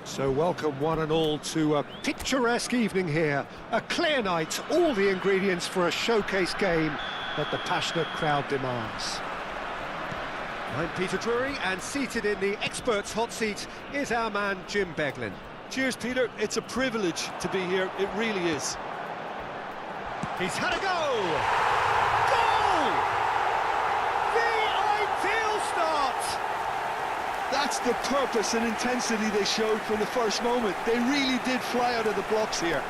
So welcome one and all to a picturesque evening here. A clear night, all the ingredients for a showcase game that the passionate crowd demands. I'm Peter Drury, and seated in the experts' hot seat is our man Jim Beglin. Cheers, Peter. It's a privilege to be here. It really is. He's had a go! Goal! The ideal start! That's the purpose and intensity they showed from the first moment. They really did fly out of the blocks here.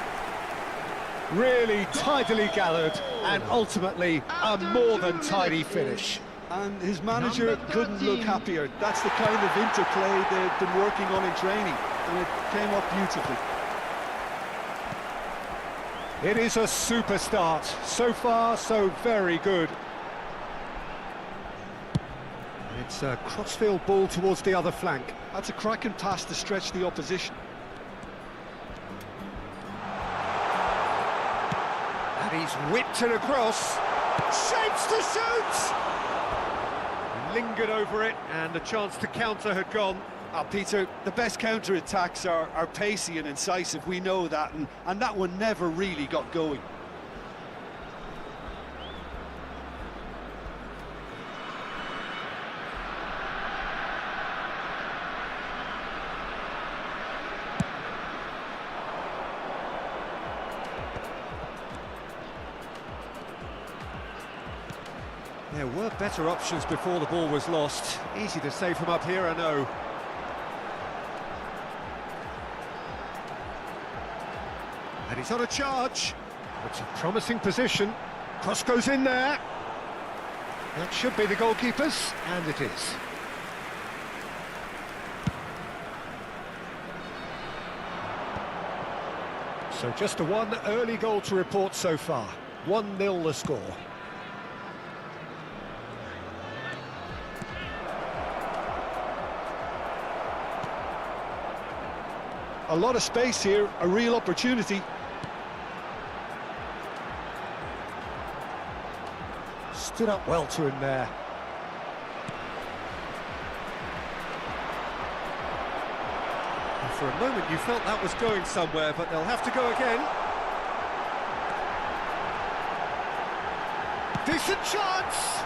Really tidily gathered, and ultimately a more than tidy finish. And his manager couldn't look happier. That's the kind of interplay they've been working on in training, and it came up beautifully. It is a super start. So far, so very good. It's a crossfield ball towards the other flank. That's a cracking pass to stretch the opposition. And he's whipped it across. Shapes to shoot! Lingered over it, and the chance to counter had gone. Peter, the best counter-attacks are pacey and incisive, we know that, and that one never really got going. There were better options before the ball was lost. Easy to say from up here, I know. And he's on a charge. It's a promising position. Cross goes in there. That should be the goalkeeper's, and it is. So just a one early goal to report so far. 1-0 the score. A lot of space here, a real opportunity. Stood up well to him there. And for a moment you felt that was going somewhere, but they'll have to go again. Decent chance!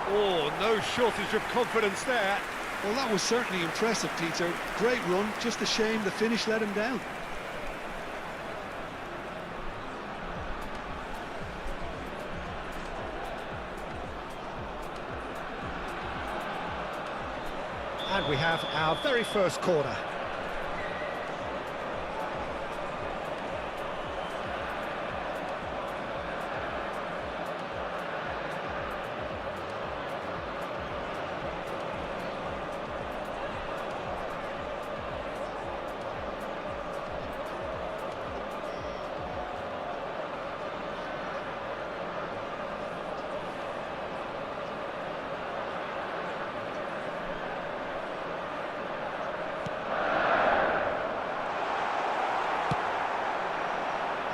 Oh, no shortage of confidence there. Well, that was certainly impressive, Peter. Great run, just a shame the finish let him down. And we have our very first corner.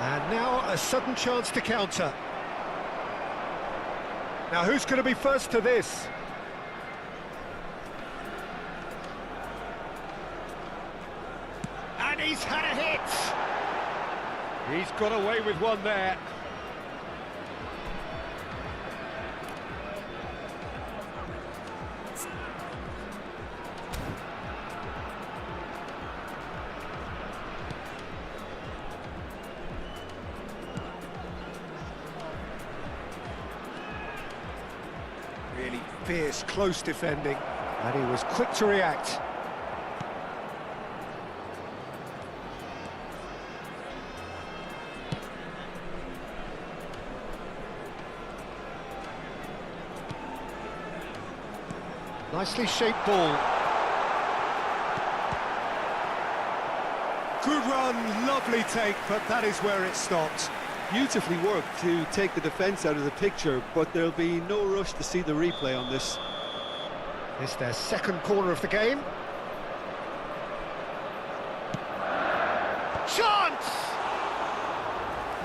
And now a sudden chance to counter. Now who's going to be first to this? And he's had a hit! He's got away with one there. Really fierce, close defending, and he was quick to react. Nicely shaped ball. Good run, lovely take, but that is where it stopped. Beautifully worked to take the defence out of the picture, but there'll be no rush to see the replay on this. It's their second corner of the game. Chance!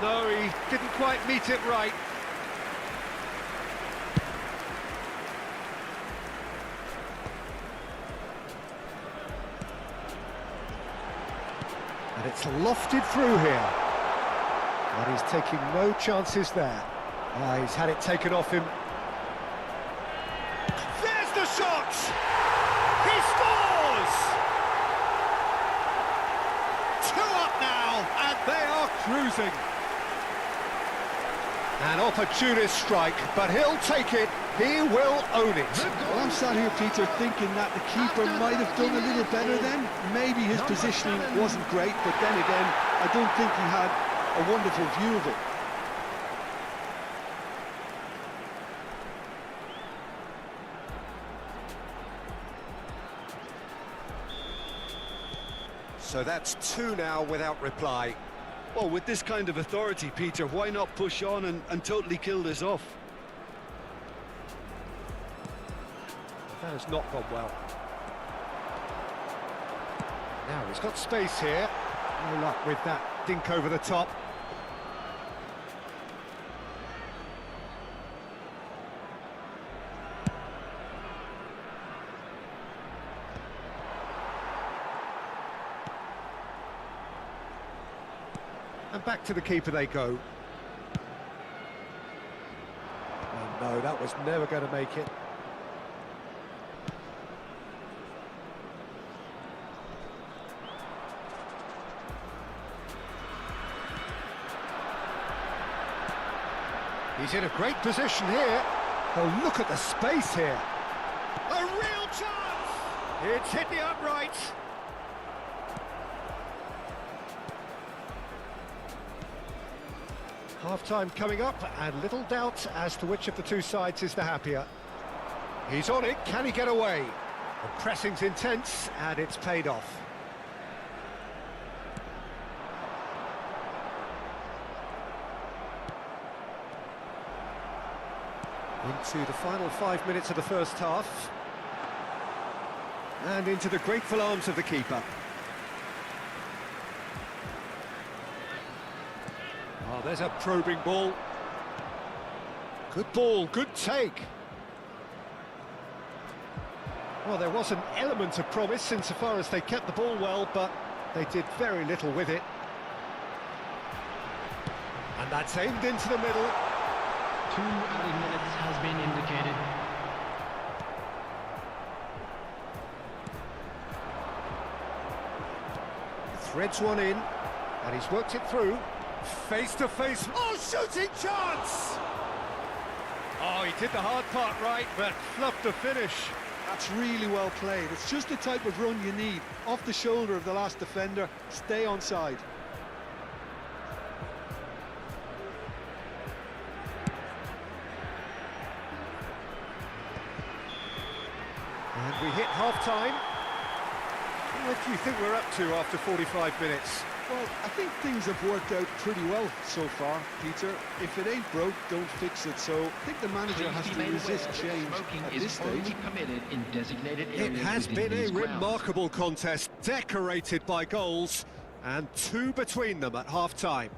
No, he didn't quite meet it right. And it's lofted through here. But he's taking no chances there. He's had it taken off him. There's the shot! He scores! 2 up now, and they are cruising. An opportunist strike, but he'll take it. He will own it. Well, I'm sat here, Peter, thinking that the keeper might have done a little better then. Maybe his positioning wasn't great, but then again, I don't think he had a wonderful view of it. So that's 2 now without reply. Well, with this kind of authority, Peter, why not push on and totally kill this off? That has not gone well. Now he's got space here. No luck with that dink over the top. And back to the keeper they go. Oh no, that was never going to make it. He's in a great position here. Oh, look at the space here. A real chance! It's hit the uprights. Half-time coming up, and little doubt as to which of the 2 sides is the happier. He's on it, can he get away? The pressing's intense, and it's paid off. Into the final 5 minutes of the first half. And into the grateful arms of the keeper. Oh, there's a probing ball. Good ball, good take. Well, there was an element of promise insofar as they kept the ball well, but they did very little with it. And that's aimed into the middle. 2 added minutes has been indicated. Threads one in, and he's worked it through. Face to face. Oh, shooting chance! Oh, he did the hard part right, but fluffed the finish. That's really well played. It's just the type of run you need. Off the shoulder of the last defender, stay onside. And we hit half-time. What do you think we're up to after 45 minutes? Well, I think things have worked out pretty well so far, Peter. If it ain't broke, don't fix it. So I think the manager has to resist change at this stage. In designated It areas has been a within these grounds. remarkable contest, decorated by goals, and 2 between them at half-time.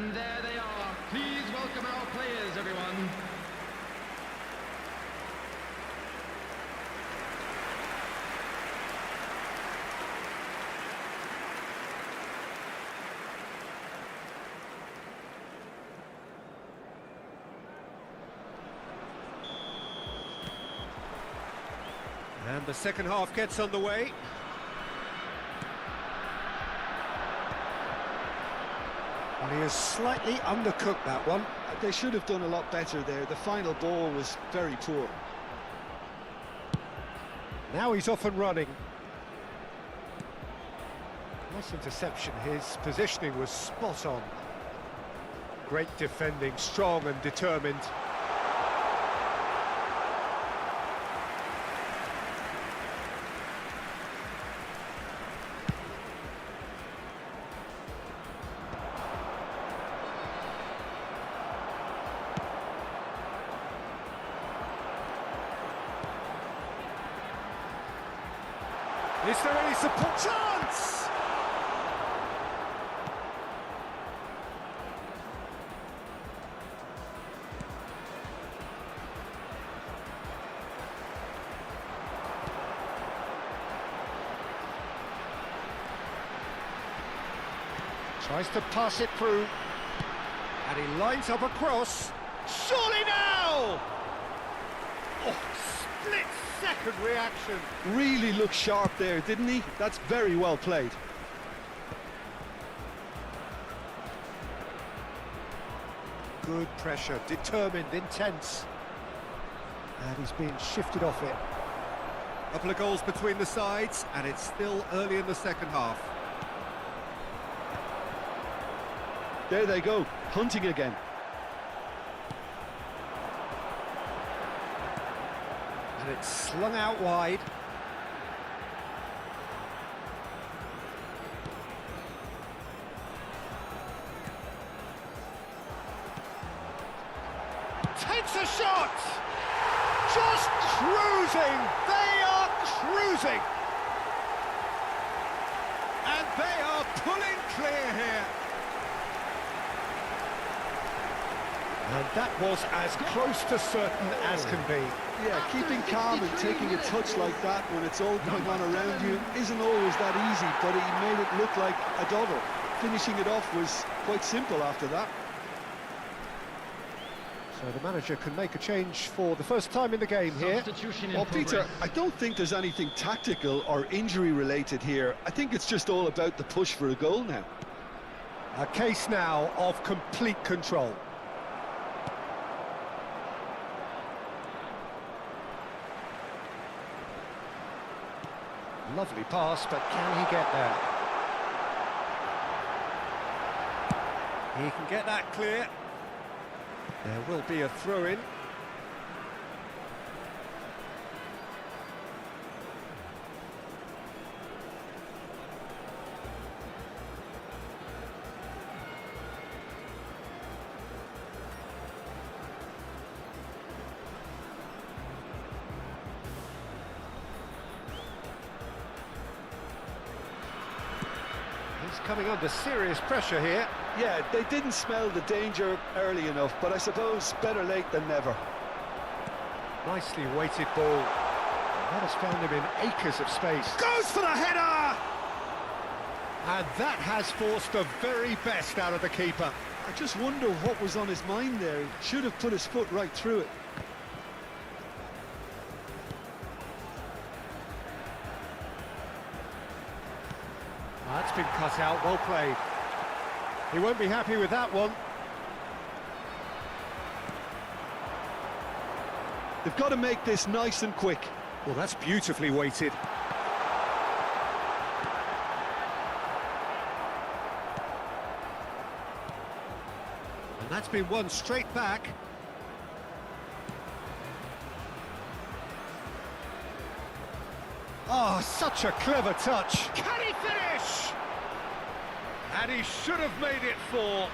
And there they are. Please welcome our players, everyone. And the second half gets underway. And he has slightly undercooked that one. They should have done a lot better there. The final ball was very poor. Now he's off and running. Nice interception. His positioning was spot on. Great defending, strong and determined. Is there any support? Chance! Tries to pass it through. And he lines up across. Surely now! Oh, split-second reaction. Really looked sharp there, didn't he? That's very well played. Good pressure, determined, intense. And he's being shifted off it. A couple of goals between the sides, and it's still early in the second half. There they go, hunting again. And it's slung out wide. Takes a shot! Just cruising! They are cruising! And they are pulling clear here. And that was as close to certain as can be. Yeah, keeping calm and taking a touch like that when it's all going on around you isn't always that easy, but he made it look like a double. Finishing it off was quite simple after that. So the manager can make a change for the first time in the game here. Substitution in Well, Peter, progress. I don't think there's anything tactical or injury related here. I think it's just all about the push for a goal now. A case now of complete control. Lovely pass, but can he get there? He can get that clear. There will be a throw-in. He's coming under serious pressure here. Yeah, they didn't smell the danger early enough, but I suppose better late than never. Nicely weighted ball. That has found him in acres of space. Goes for the header! And that has forced the very best out of the keeper. I just wonder what was on his mind there. He should have put his foot right through it. That's been cut out, well played. He won't be happy with that one. They've got to make this nice and quick. Well, that's beautifully weighted. And that's been won straight back. Oh, such a clever touch. Can he finish? And he should have made it 4.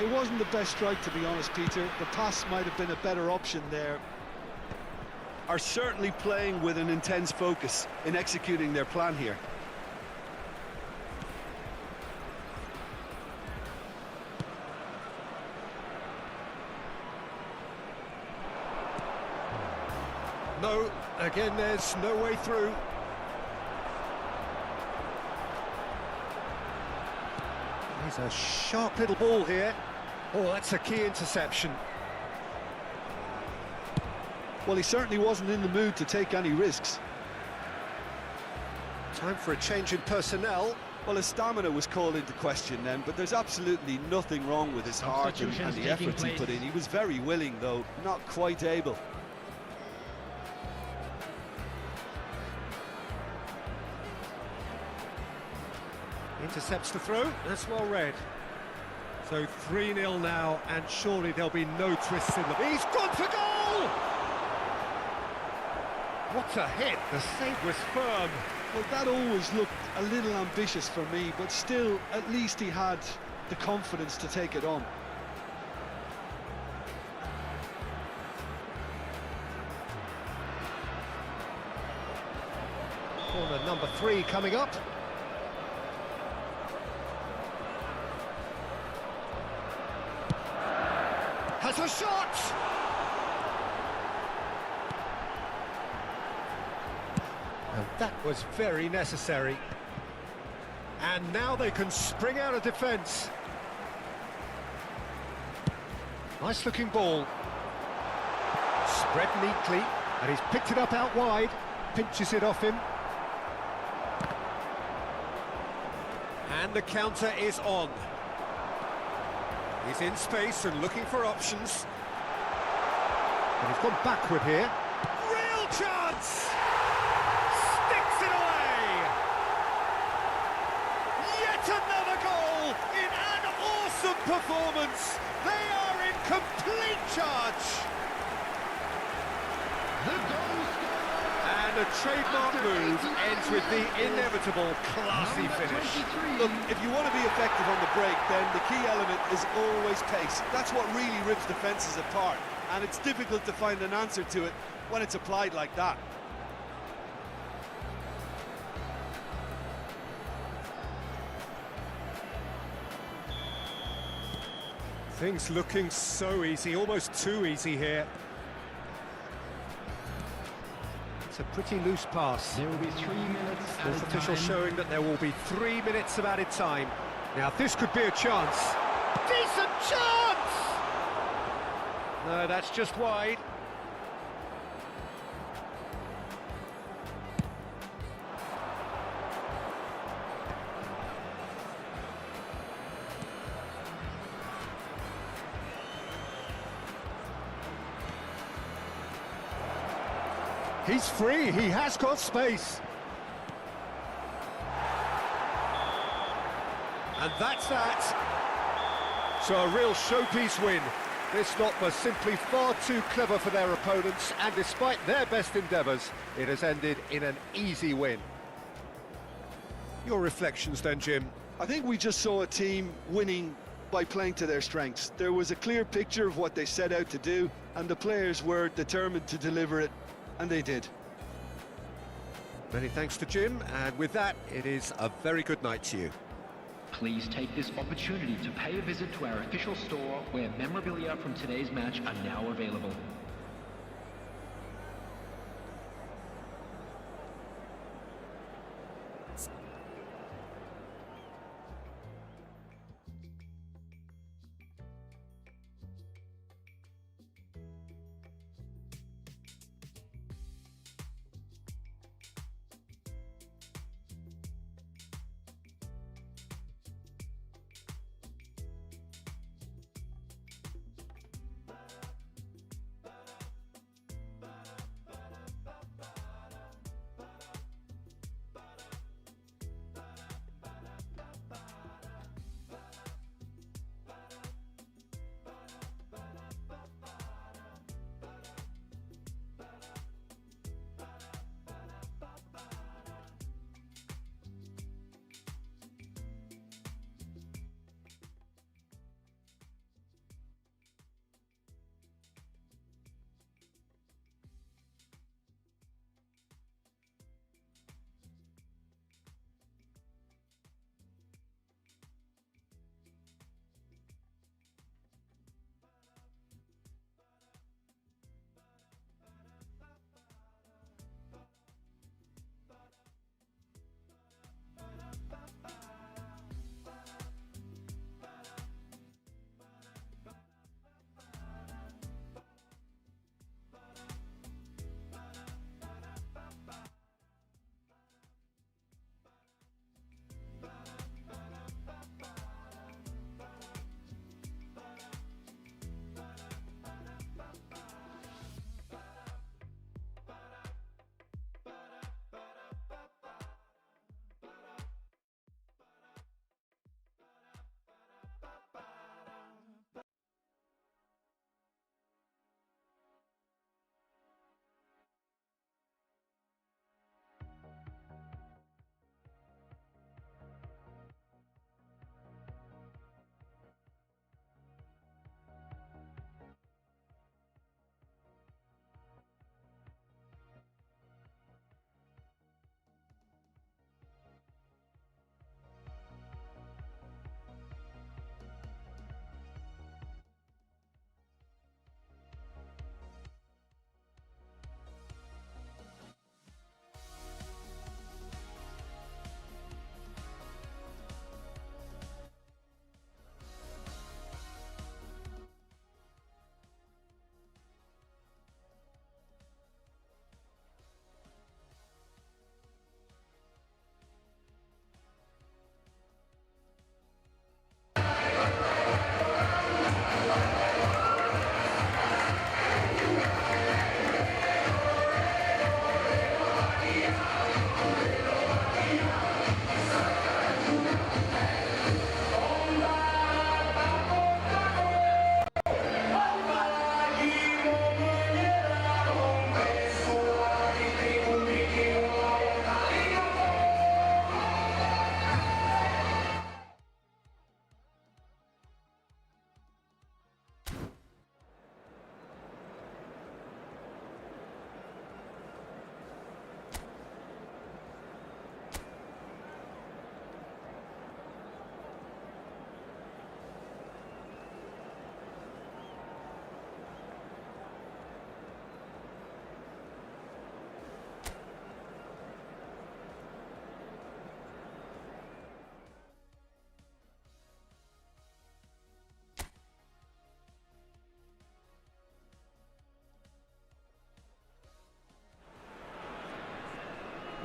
It wasn't the best strike, to be honest, Peter. The pass might have been a better option there. Are certainly playing with an intense focus in executing their plan here. Again, there's no way through. He's a sharp little ball here. Oh, that's a key interception. Well, he certainly wasn't in the mood to take any risks. Time for a change in personnel. Well, his stamina was called into question then, but there's absolutely nothing wrong with his heart and the efforts he put in. He was very willing, though, not quite able. Intercepts the throw, that's well read. So 3-0 now, and surely there'll be no twists in the... He's gone for goal! What a hit, the save was firm. Well, that always looked a little ambitious for me, but still, at least he had the confidence to take it on. Corner number 3 coming up. Has a shot! And that was very necessary. And now they can spring out of defence. Nice looking ball. Spread neatly, and he's picked it up out wide. Pinches it off him. And the counter is on. He's in space and looking for options. And he's gone backward here. Real chance! Sticks it away! Yet another goal in an awesome performance! They are in complete charge! The goal scorer! And a trademark move ends with the inevitable classy finish. Look, if you want to be effective on the break, then the key element is always pace. That's what really rips defences apart, and it's difficult to find an answer to it when it's applied like that. Things looking so easy, almost too easy here. It's a pretty loose pass. There will be 3 minutes Fourth added official time. showing that there will be 3 minutes of added time. Now this could be a chance. Decent chance! No, that's just wide. He's free, he has got space. And that's that. So a real showpiece win. This lot was simply far too clever for their opponents, and despite their best endeavours, it has ended in an easy win. Your reflections then, Jim? I think we just saw a team winning by playing to their strengths. There was a clear picture of what they set out to do, and the players were determined to deliver it, and they did. Many thanks to Jim, and with that, it is a very good night to you. Please take this opportunity to pay a visit to our official store where memorabilia from today's match are now available.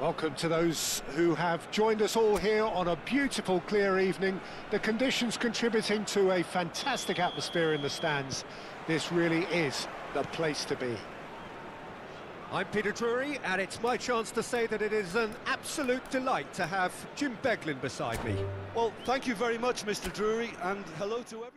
Welcome to those who have joined us all here on a beautiful, clear evening. The conditions contributing to a fantastic atmosphere in the stands. This really is the place to be. I'm Peter Drury, and it's my chance to say that it is an absolute delight to have Jim Beglin beside me. Well, thank you very much, Mr. Drury, and hello to everyone.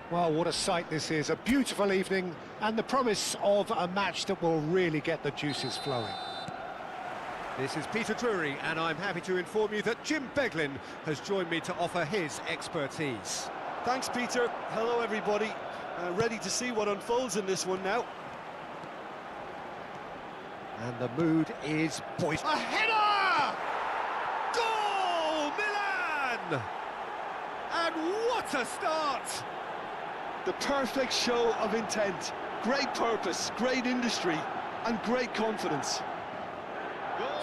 Well, what a sight this is. A beautiful evening and the promise of a match that will really get the juices flowing. This is Peter Drury, and I'm happy to inform you that Jim Beglin has joined me to offer his expertise. Thanks, Peter. Hello, everybody. Ready to see what unfolds in this one now. And the mood is boisterous. A header! Goal, Milan! And what a start! The perfect show of intent, great purpose, great industry, and great confidence.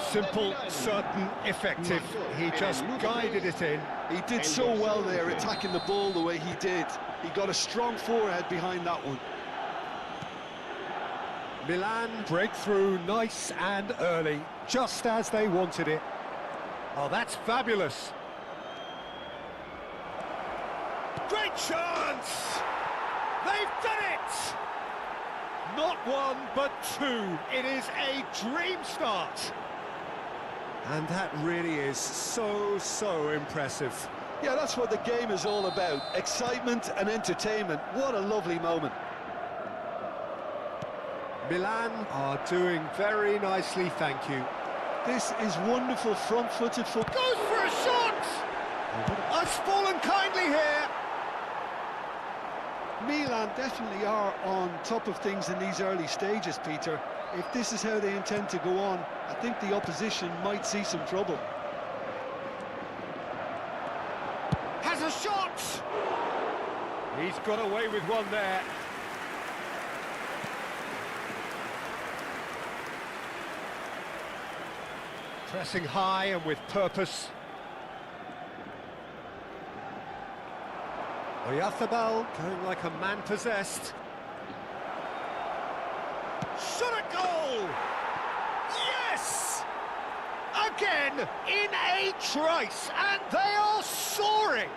Simple, certain, effective. He just guided it in. He did so well there, attacking the ball the way he did. He got a strong forehead behind that one. Milan breakthrough nice and early, just as they wanted it. Oh, that's fabulous. Great chance! They've done it! Not one, but two. It is a dream start. And that really is so impressive. Yeah, that's what the game is all about. Excitement and entertainment. What a lovely moment. Milan are doing very nicely, thank you. This is wonderful front-footed football. Goes for a shot! I've fallen kindly here. Milan definitely are on top of things in these early stages, Peter. If this is how they intend to go on, I think the opposition might see some trouble. Has a shot! He's got away with one there. Pressing high and with purpose. Oyarzabal going like a man possessed. Shot a goal! Yes! Again in a trice, and they are soaring!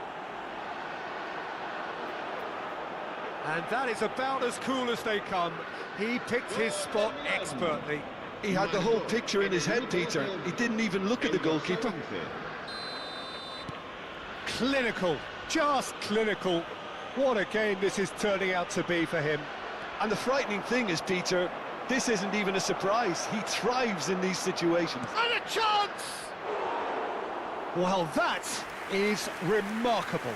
And that is about as cool as they come. He picked his spot expertly. He had the whole picture in his head, Peter. He didn't even look at the goalkeeper. Clinical, just clinical. What a game this is turning out to be for him. And the frightening thing is, Peter, this isn't even a surprise. He thrives in these situations. And a chance! Well, that is remarkable.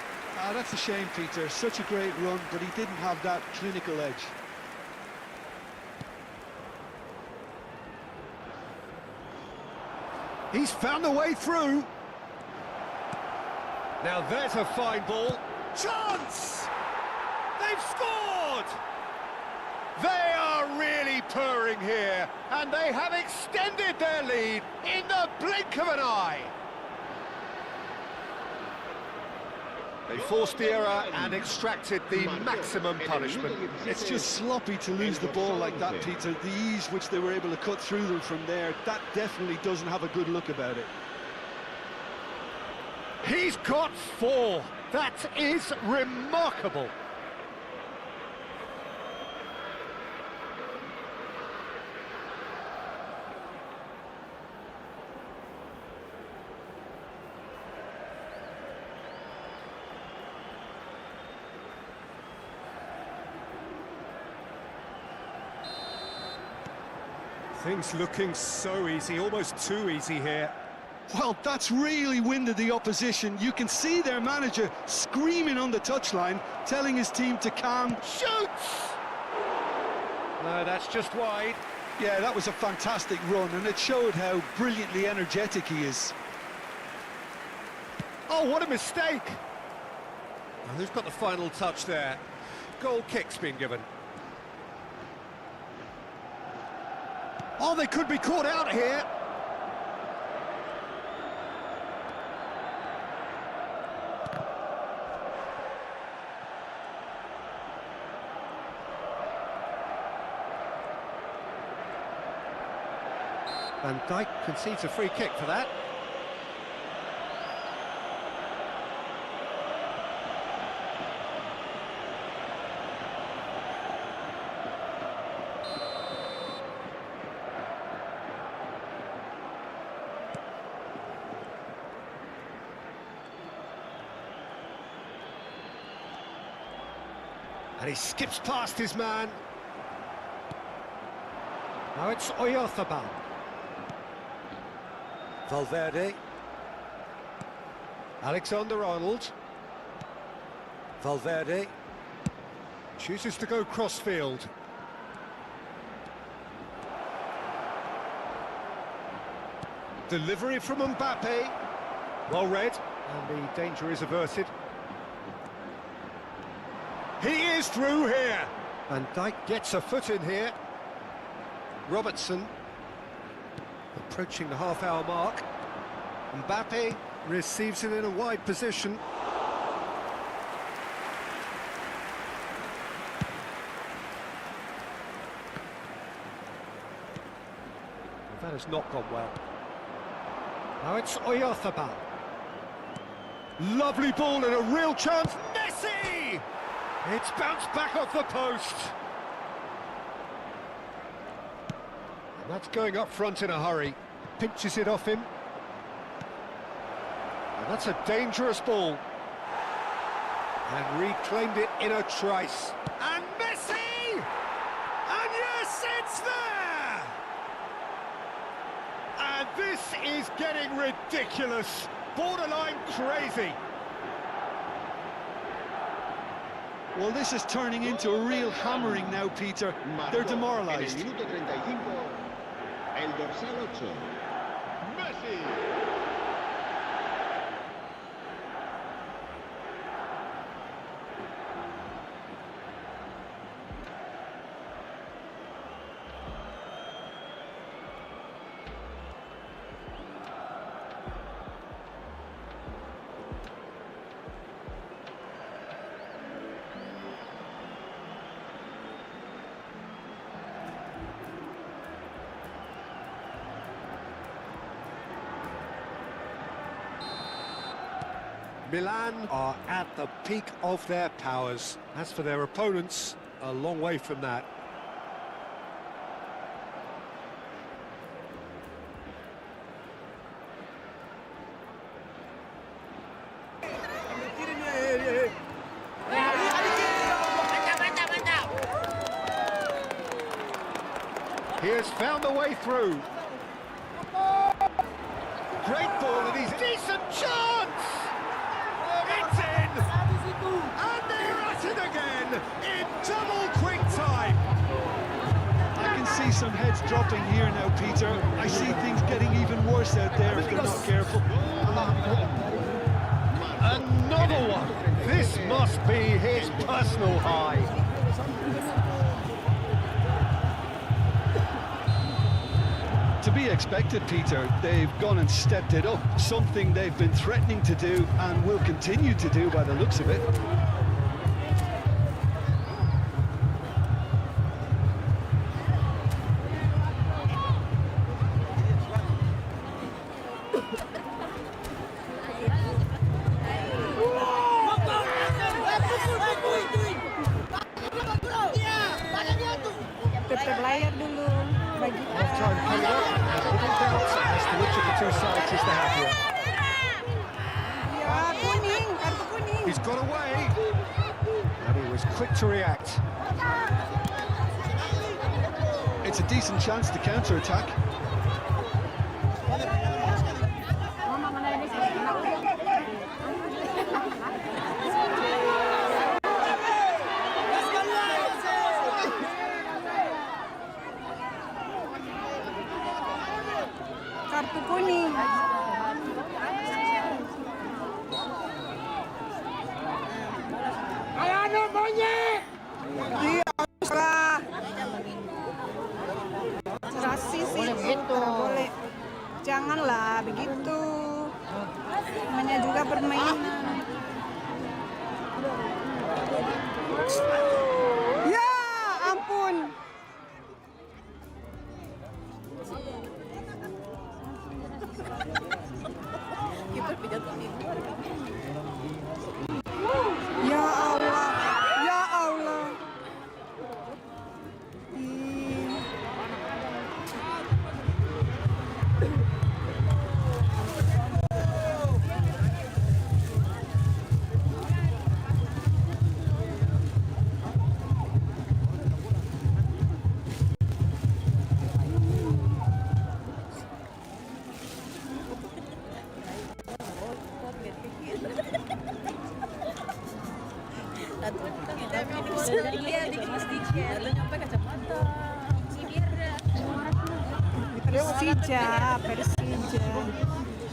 That's a shame, Peter. Such a great run, but he didn't have that clinical edge. He's found a way through. Now there's a fine ball. Chance! They've scored! They are really purring here, and they have extended their lead in the blink of an eye. They forced the error and extracted the maximum punishment. It's just sloppy to lose the ball like that, Peter. The ease which they were able to cut through them from there, that definitely doesn't have a good look about it. He's got 4. That is remarkable. Things looking so easy, almost too easy here. Well, that's really winded the opposition. You can see their manager screaming on the touchline, telling his team to calm. Shoots! No, that's just wide. Yeah, that was a fantastic run, and it showed how brilliantly energetic he is. Oh, what a mistake! Oh, who's got the final touch there? Goal kick's been given. Oh, they could be caught out here. Van Dijk concedes a free kick for that. And he skips past his man. Now it's Oyarzabal. Valverde. Alexander-Arnold. Valverde. Chooses to go crossfield. Delivery from Mbappe. Well read. And the danger is averted. He is through here. Van Dijk gets a foot in here. Robertson approaching the half-hour mark. Mbappe receives it in a wide position. That has not gone well. Now it's Oyarzabal. Lovely ball and a real chance. Messi! It's bounced back off the post. And that's going up front in a hurry. Pinches it off him. And that's a dangerous ball. And reclaimed it in a trice. And Messi! And yes, it's there! And this is getting ridiculous. Borderline crazy. Well, this is turning into a real hammering now, Peter. They're demoralised. Minuto 35, el dorsal 8. Messi. Milan are at the peak of their powers. As for their opponents, a long way from that. He has found a way through. Great ball, and he's decent chance! It's in! And they're at it again in double quick time! I can see some heads dropping here now, Peter. I see things getting even worse out there if they're not careful. Another one! This must be his personal high. To be expected, Peter. They've gone and stepped it up, something they've been threatening to do and will continue to do by the looks of it. Belajar dulu bagi Half-time coming up, and little doubt as to which of the two sides is the happier. ya kuning, kartu kuning. He's got away. And he was quick to react. It's a decent chance to counter-attack. Kartu kuning. Iya, salah. Rasis itu. Boleh. Janganlah begitu. Namanya juga permainan. Ya, ampun. Ya Allah, ya Allah. Ih.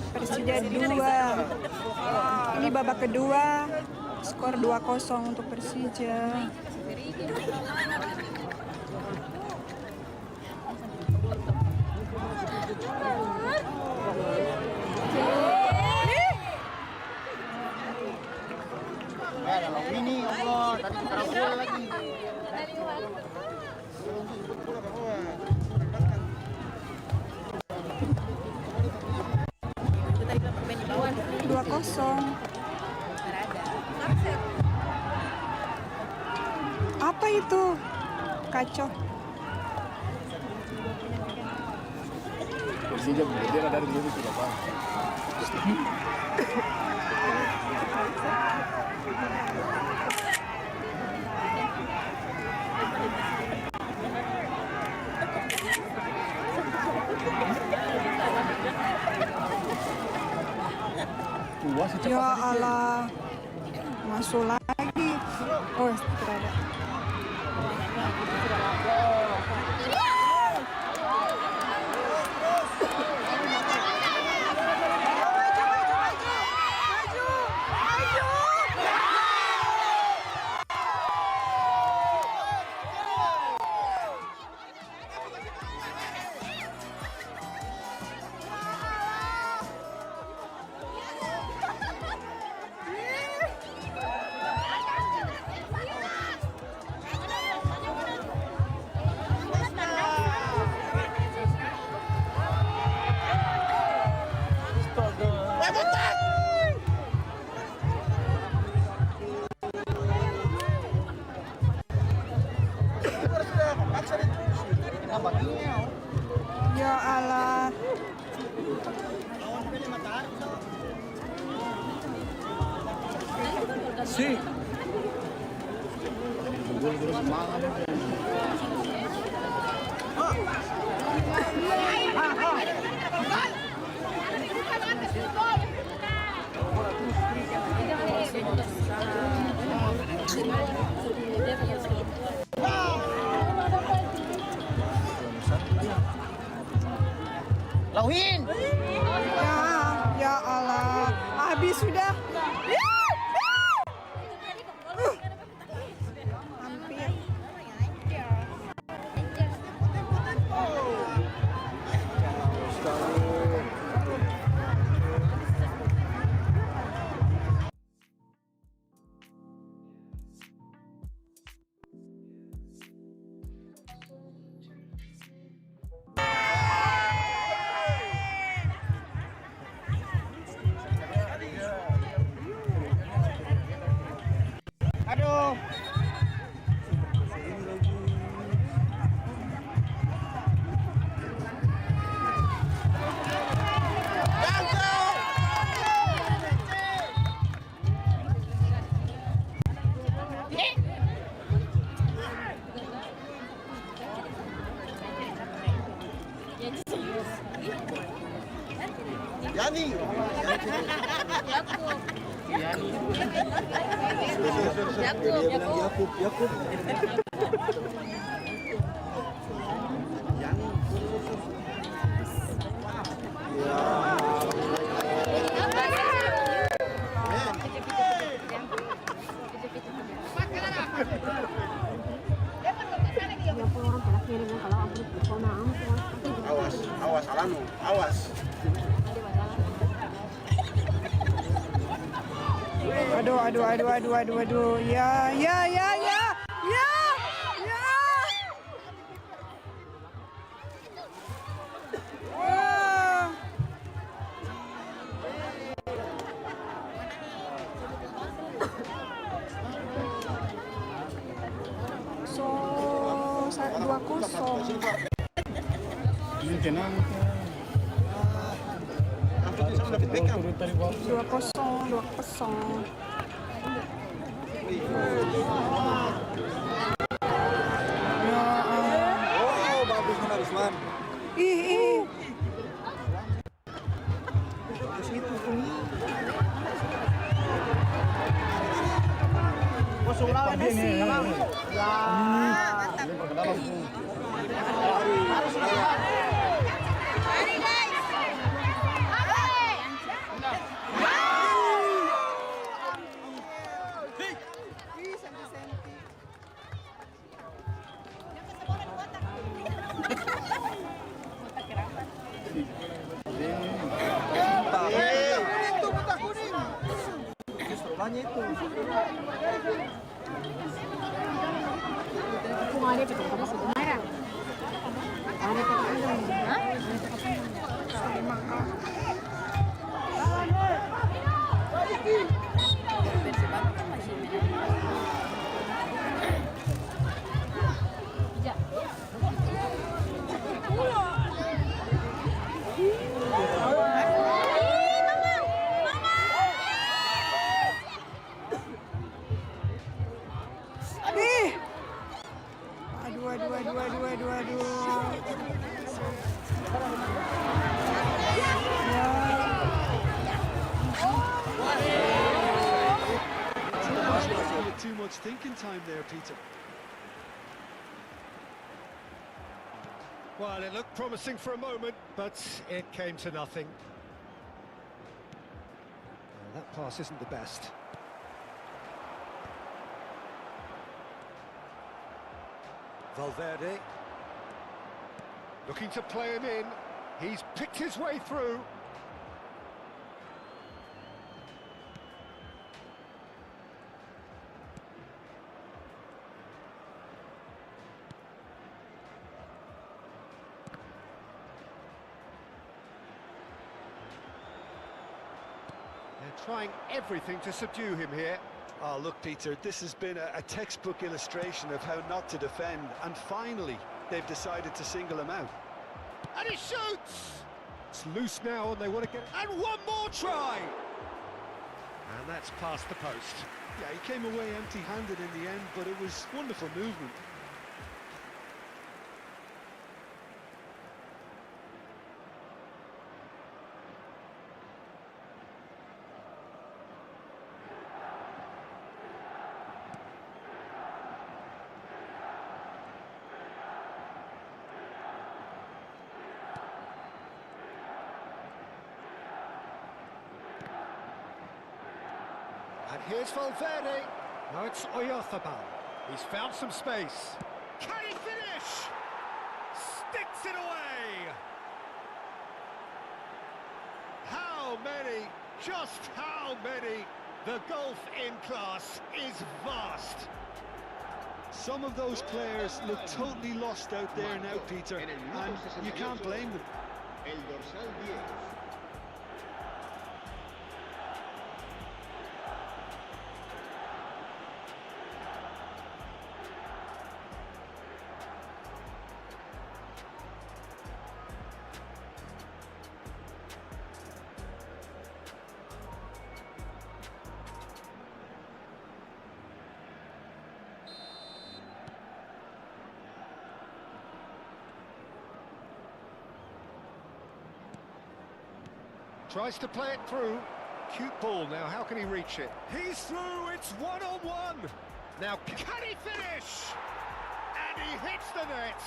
Persija 2. Ini babak kedua, skor 2-0 untuk Persija. Ini Allah, tadi sekarang bola lagi. Apa itu? Kacau. Persija bendera dari dulu sudah Pak. Ya Allah, masuk lagi. Oh, tidak ada. Ya Allah. Si. Gol semangat. Lawin. Ya Allah. Habis sudah. Hampir. Aduh. Yani. Yakub. Awas, alamu, awas. Aduh. Ya. So, 2-0. Ini tenang. 2-0. Oh, bagus benar Usman. Ih. Kosong lawan sih. Ya. Banyak itu. Kung ada betul kamu sudah marah. Ada Too much thinking time there, Peter. Well, it looked promising for a moment, but it came to nothing. Well, that pass isn't the best. Valverde. Looking to play him in. He's picked his way through. They're trying everything to subdue him here. Oh, look, Peter, this has been a textbook illustration of how not to defend, and finally, they've decided to single him out. And he shoots! It's loose now, and they want to get... And one more try! And that's past the post. Yeah, he came away empty-handed in the end, but it was wonderful movement. And here's Valverde. Now it's Oyarzabal. He's found some space. Can he finish? Sticks it away. How many? Just how many? The gulf in class is vast. Some of those players look totally lost out there now, Peter, and you can't blame them. Tries to play it through. Cute ball now, how can he reach it? He's through, it's one-on-one. Now, can he finish? And he hits the net.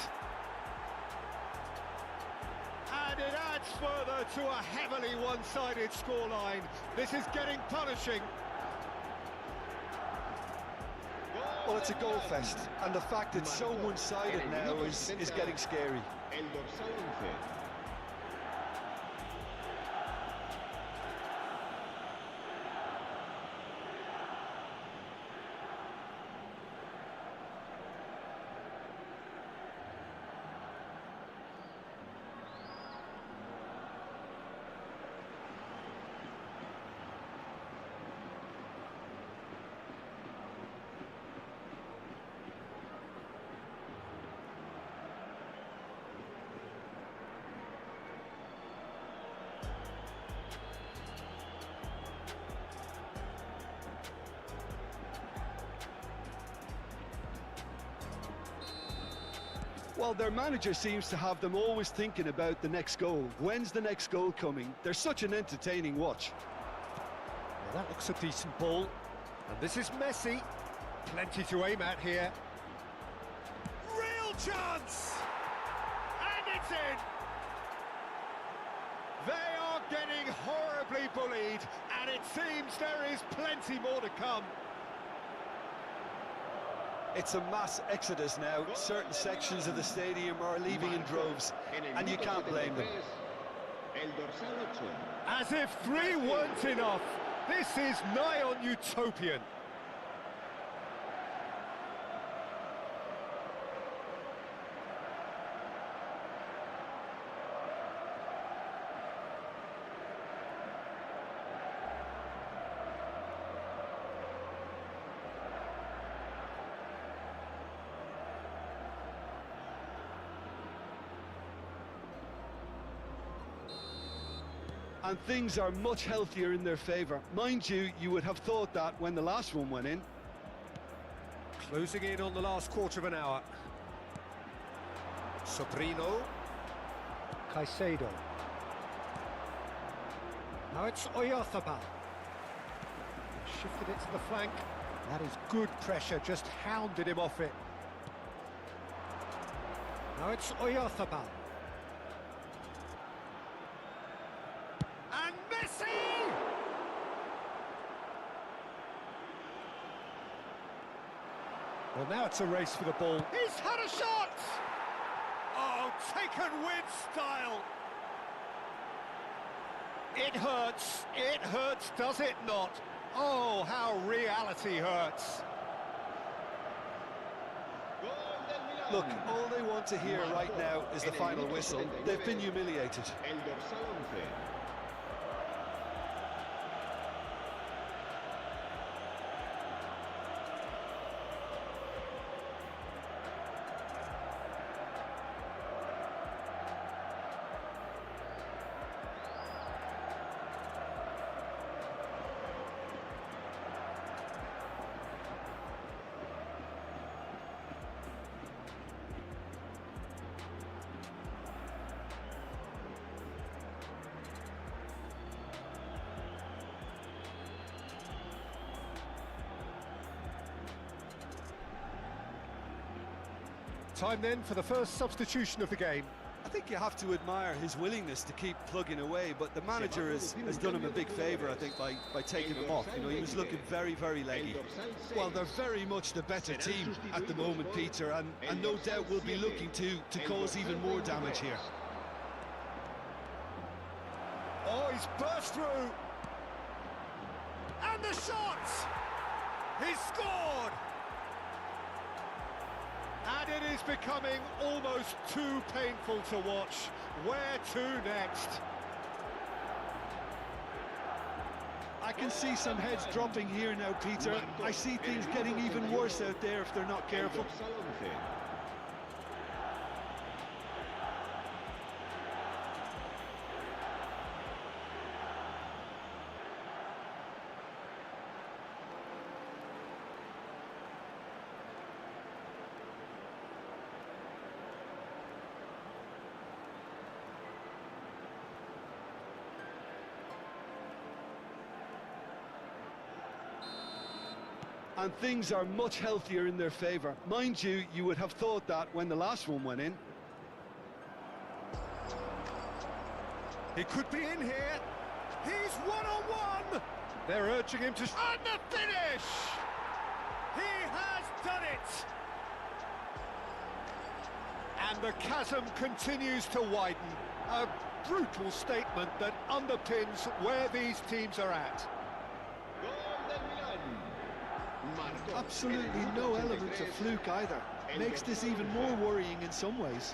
And it adds further to a heavily one-sided scoreline. This is getting punishing. Well, it's a goal fest, and the fact it's so one-sided now is getting scary. Well, their manager seems to have them always thinking about the next goal. When's the next goal coming? They're such an entertaining watch. Well, that looks a decent ball. And this is Messi. Plenty to aim at here. Real chance! And it's in! They are getting horribly bullied, and it seems there is plenty more to come. It's a mass exodus now. Certain sections of the stadium are leaving in droves, and you can't blame them. As if 3 weren't enough, this is nigh on utopian. And things are much healthier in their favour. Mind you, you would have thought that when the last one went in. Closing in on the last quarter of an hour. Sobrino. Caicedo. Now it's Oyarzabal. Shifted it to the flank. That is good pressure, just hounded him off it. Now it's Oyarzabal. And Messi! Well, now it's a race for the ball. He's had a shot! Oh, taken with style. It hurts, does it not? Oh, how reality hurts. Look, all they want to hear right now is the final whistle. They've been humiliated. Time then for the first substitution of the game. I think you have to admire his willingness to keep plugging away, but the manager has done him a big favour, I think, by taking him off. You know, he was looking very, very leggy. Well, they're very much the better team at the moment, Peter, and no doubt will be looking to cause even more damage here. Oh, he's burst through. And the shot! He's scored! And it is becoming almost too painful to watch. Where to next? I can see some heads dropping here now, Peter. I see things getting even worse out there if they're not careful. And things are much healthier in their favour. Mind you, you would have thought that when the last one went in. He could be in here. He's one-on-one. They're urging him to... And the finish! He has done it! And the chasm continues to widen. A brutal statement that underpins where these teams are at. Absolutely no element of fluke either. Makes this even more worrying in some ways.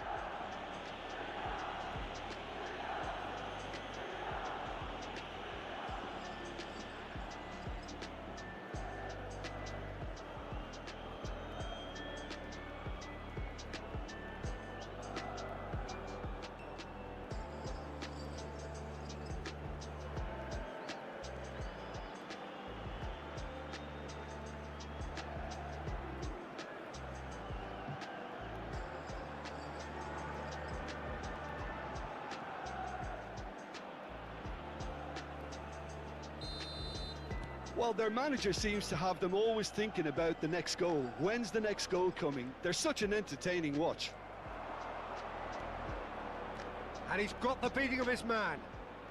Well, their manager seems to have them always thinking about the next goal. When's the next goal coming? They're such an entertaining watch. And he's got the beating of his man.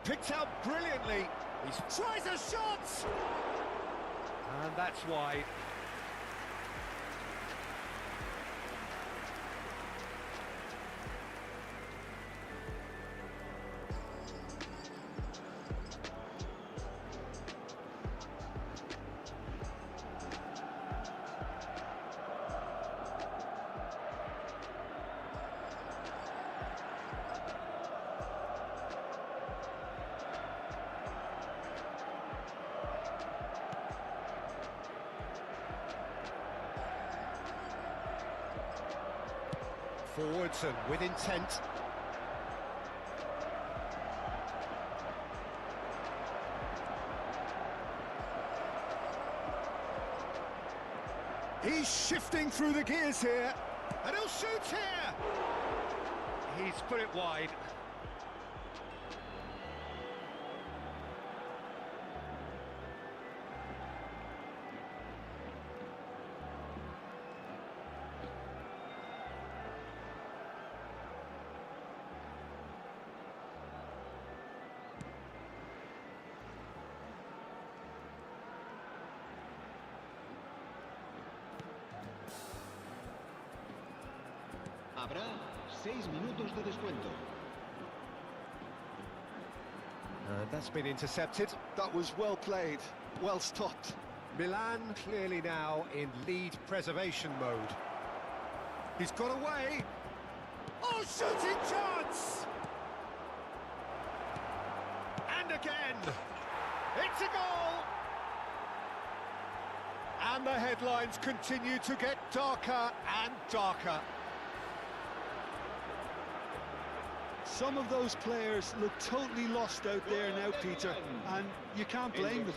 Picked out brilliantly. He tries a shot! And that's wide. Forwards and with intent. He's shifting through the gears here, and he'll shoot here. He's put it wide. Habrá 6 minutos de descuento. And that's been intercepted. That was well played, well stopped. Milan clearly now in lead preservation mode. He's got away. Oh, shooting chance! And again. It's a goal! And the headlines continue to get darker and darker. Some of those players look totally lost out there now, Peter, and you can't blame them.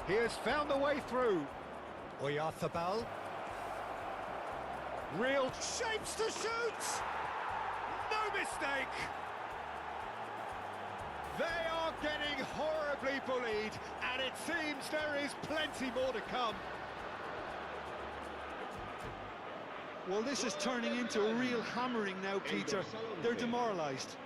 He has found a way through. Oyarzabal. Real shapes to shoot! No mistake! They are getting horribly bullied, and it seems there is plenty more to come. Well, this is turning into a real hammering now, Peter. They're demoralised.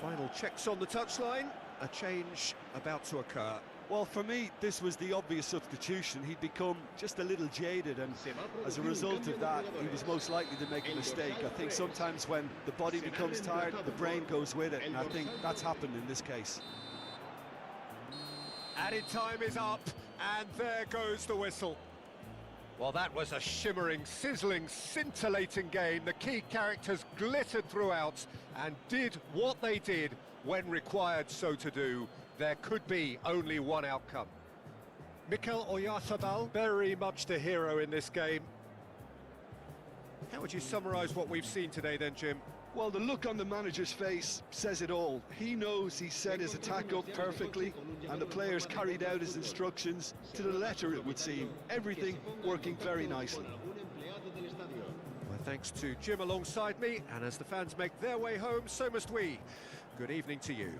Final checks on the touchline. A change about to occur. Well, for me, this was the obvious substitution. He'd become just a little jaded, and as a result of that, he was most likely to make a mistake. I think sometimes when the body becomes tired, the brain goes with it, and I think that's happened in this case. Added time is up, and there goes the whistle. Well, that was a shimmering, sizzling, scintillating game. The key characters glittered throughout and did what they did when required so to do. There could be only one outcome. Mikel Oyarzabal, very much the hero in this game. How would you summarise what we've seen today then, Jim? Well, the look on the manager's face says it all. He knows he set his attack up perfectly, and the players carried out his instructions to the letter, it would seem. Everything working very nicely. My thanks to Jim alongside me, and as the fans make their way home, so must we. Good evening to you.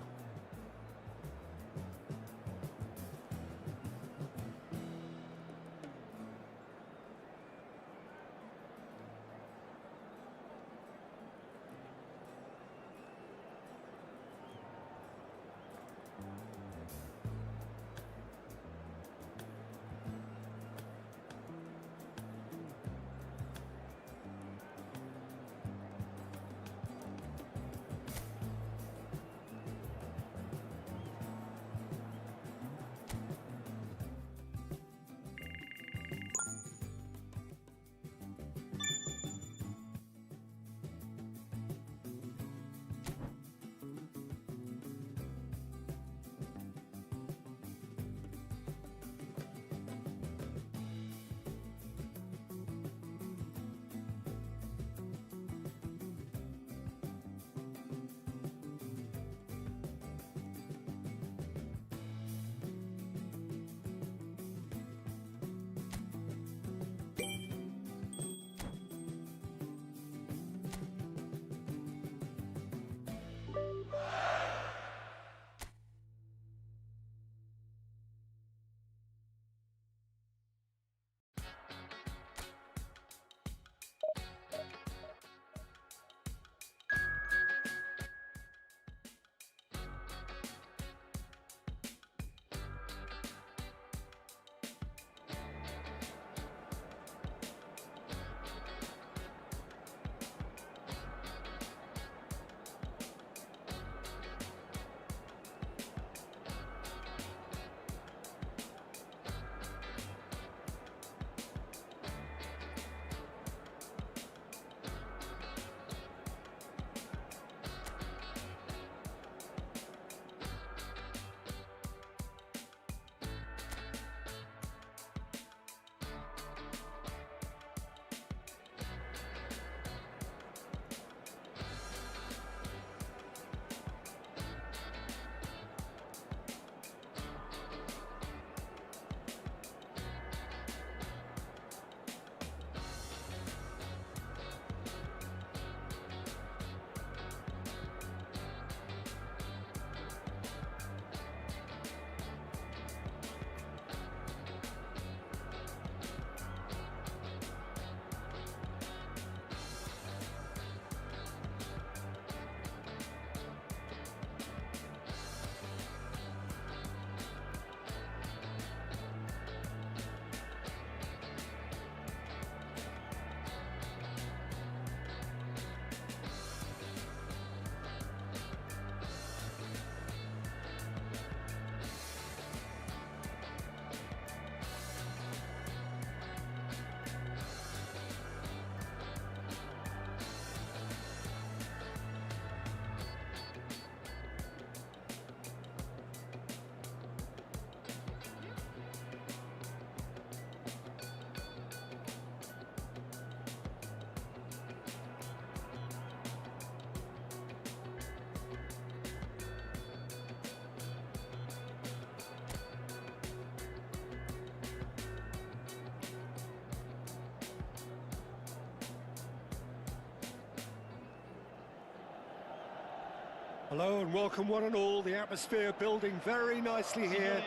Hello and welcome one and all. The atmosphere building very nicely here.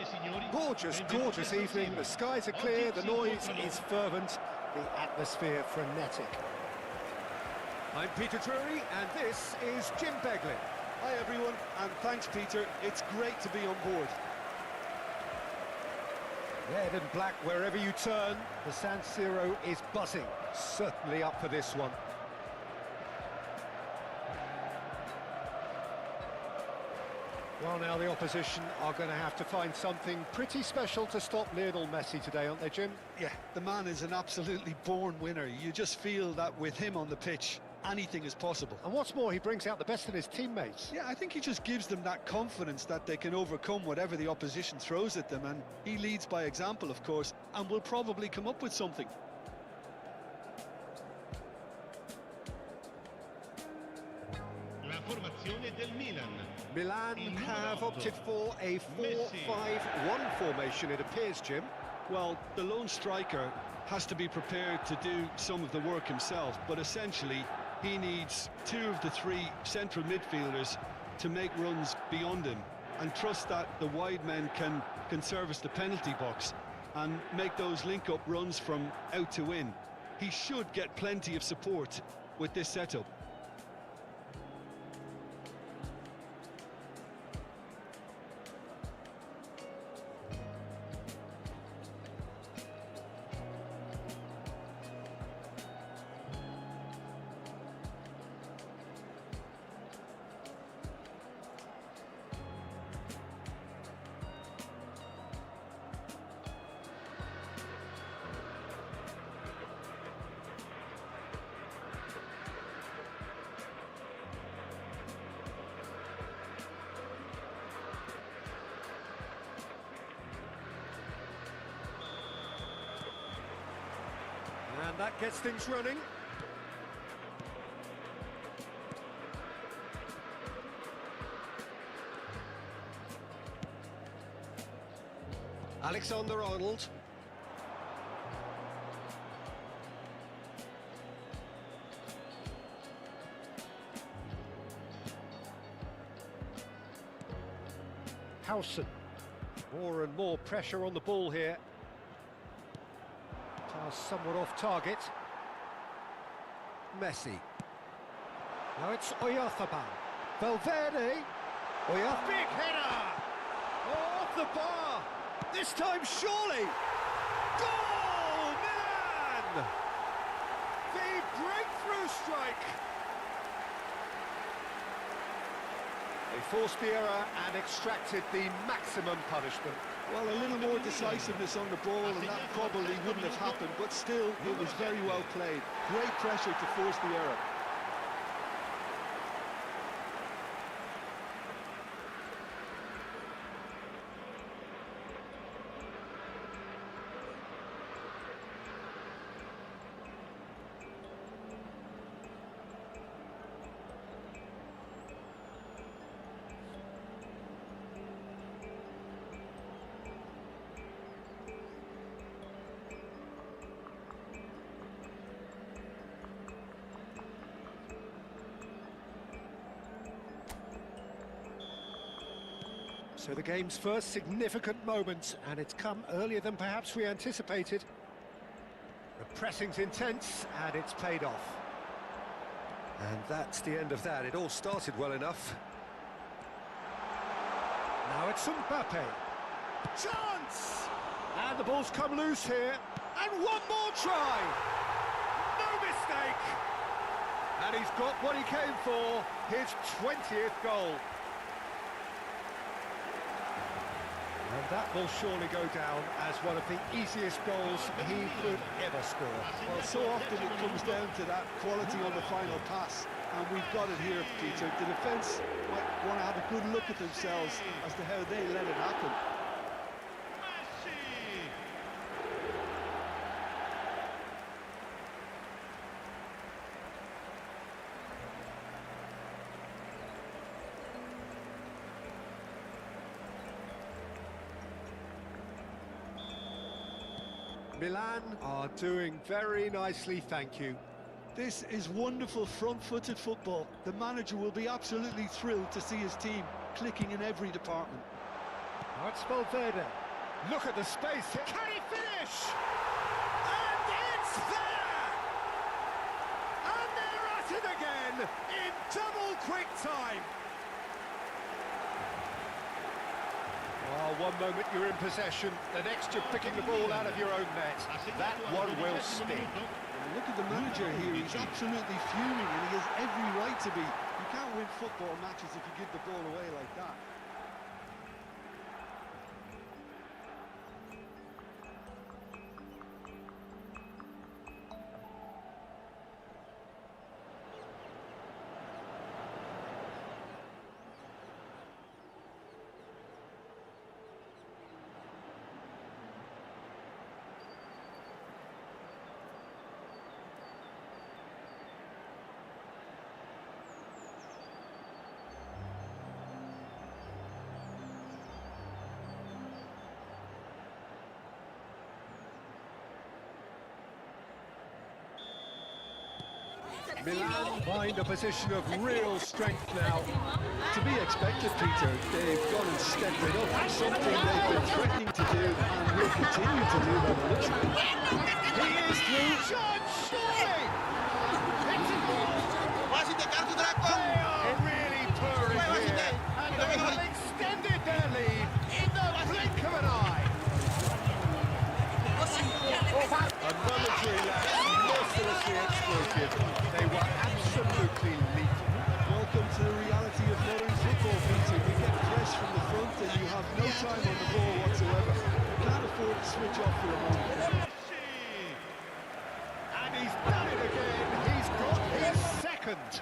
Gorgeous, gorgeous evening. The skies are clear, the noise is fervent, the atmosphere frenetic. I'm Peter Drury and this is Jim Beglin. Hi everyone, and thanks Peter, it's great to be on board. Red and black wherever you turn, the San Siro is buzzing. Certainly up for this one. Well, now the opposition are going to have to find something pretty special to stop Lionel Messi today, aren't they, Jim? Yeah, the man is an absolutely born winner. You just feel that with him on the pitch, anything is possible. And what's more, he brings out the best in his teammates. Yeah, I think he just gives them that confidence that they can overcome whatever the opposition throws at them, and he leads by example, of course, and will probably come up with something. Milan have opted for a 4-5-1 formation, it appears, Jim. Well, the lone striker has to be prepared to do some of the work himself, but essentially he needs two of the three central midfielders to make runs beyond him and trust that the wide men can service the penalty box and make those link-up runs from out to in. He should get plenty of support with this setup. And that gets things running. Alexander-Arnold. Howson. More and more pressure on the ball here. Somewhat off target. Messi. Now it's Oyarzabal. Valverde. Oyarzabal. Big header! Oh, off the bar! This time surely! Goal! Milan! The breakthrough strike! They forced the error and extracted the maximum punishment. Well, a little more decisiveness on the ball and that probably wouldn't have happened, but still, it was very well played. Great pressure to force the error. So the game's first significant moment, and it's come earlier than perhaps we anticipated. The pressing's intense, and it's paid off. And that's the end of that. It all started well enough. Now it's Mbappe. Chance! And the ball's come loose here. And one more try! No mistake! And he's got what he came for, his 20th goal. And that will surely go down as one of the easiest goals he could ever score. Well, so often it comes down to that quality on the final pass, and we've got it here, Peter. The defence might want to have a good look at themselves as to how they let it happen. Milan are doing very nicely, thank you. This is wonderful front-footed football. The manager will be absolutely thrilled to see his team clicking in every department. That's Valverde. Look at the space. Can he finish? And it's there! And they're at it again in double quick time. Well, one moment you're in possession, the next you're picking the ball out of your own net. That one will sting. Look at the manager here, he's absolutely fuming and he has every right to be. You can't win football matches if you give the ball away like that. Milan find a position of real strength now. To be expected, Peter. They've gone and stepped it up. Something they've been threatening to do and will continue to do by the looks of it. He is through. Shot, surely! It's a goal! They are really purring here, and they have extended their lead in the blink of an eye. A momentary lapse, mercilessly exploited. They were absolutely lethal. Welcome to the reality of modern football, Peter. You get press from the front and you have no time on the ball whatsoever. You can't afford to switch off for a moment. And he's done it again. He's got his second.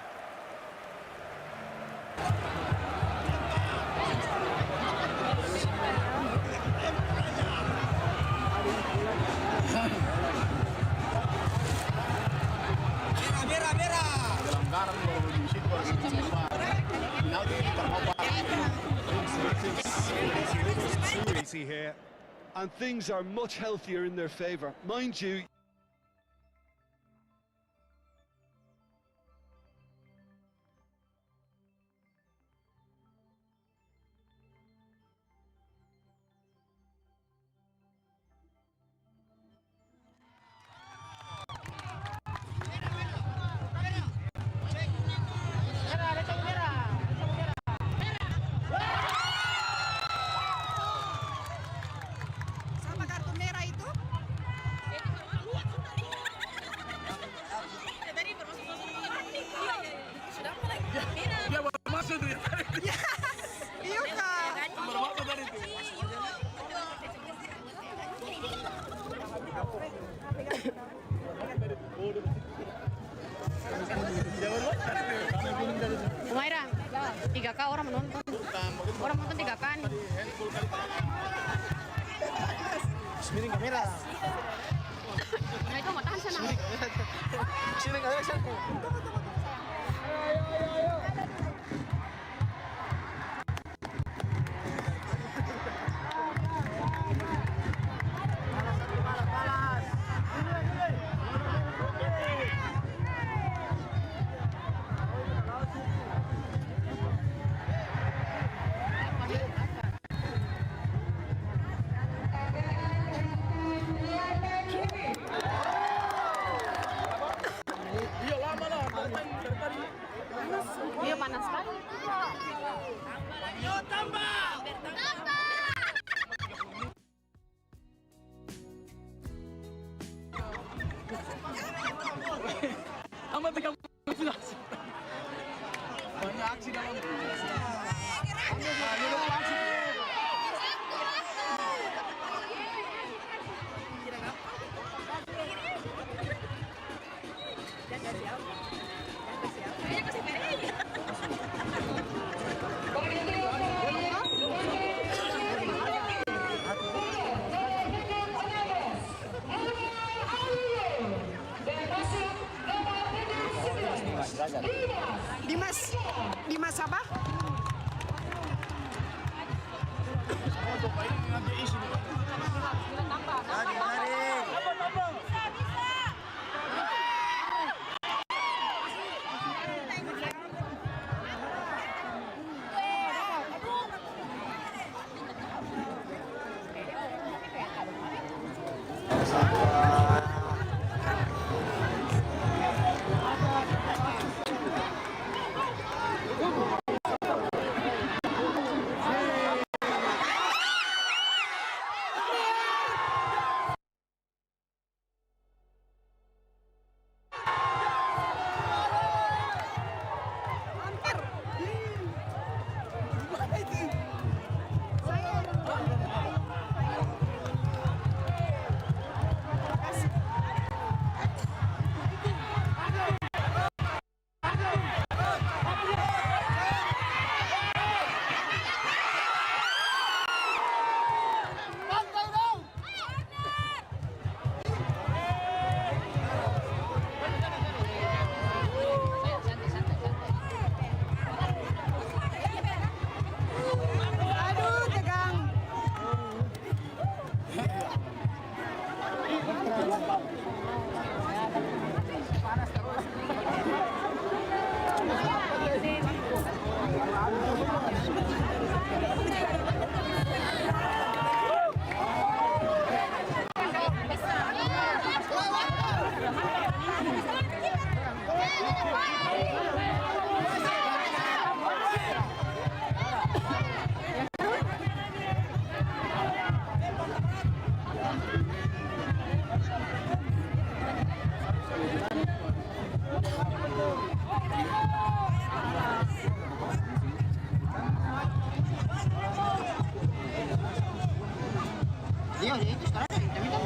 Too easy here. And things are much healthier in their favour. Mind you, Umaira, 3K orang menonton. Orang menonton 3K nih. Miring kamera. Nah itu mau tahan sana. Sini kamera sana. Iya panas sekali. Amat 30. Banyak aksi dalam. Dimas apa? Iya, itu sekarang dari kita.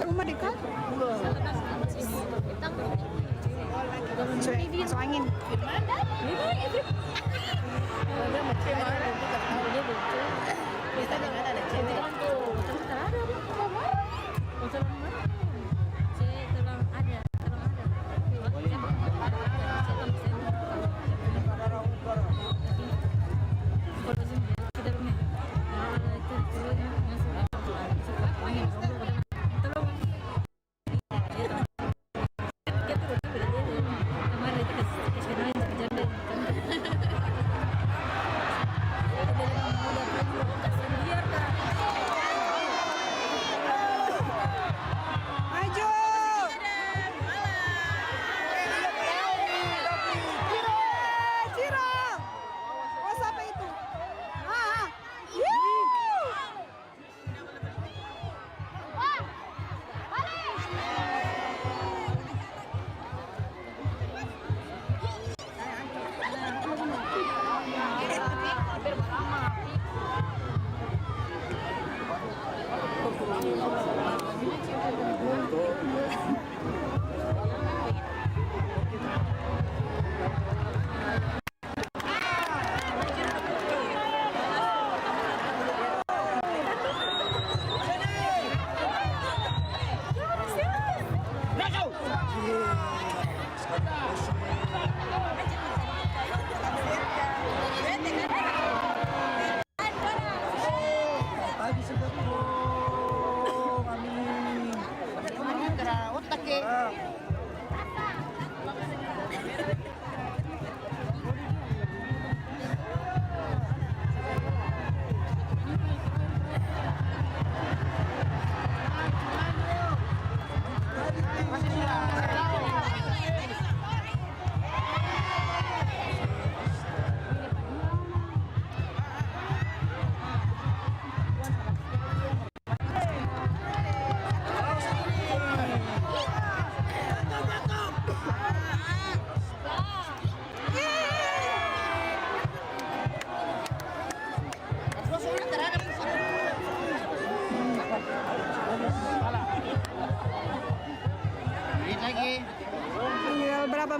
Rumah dekat. Masuk angin.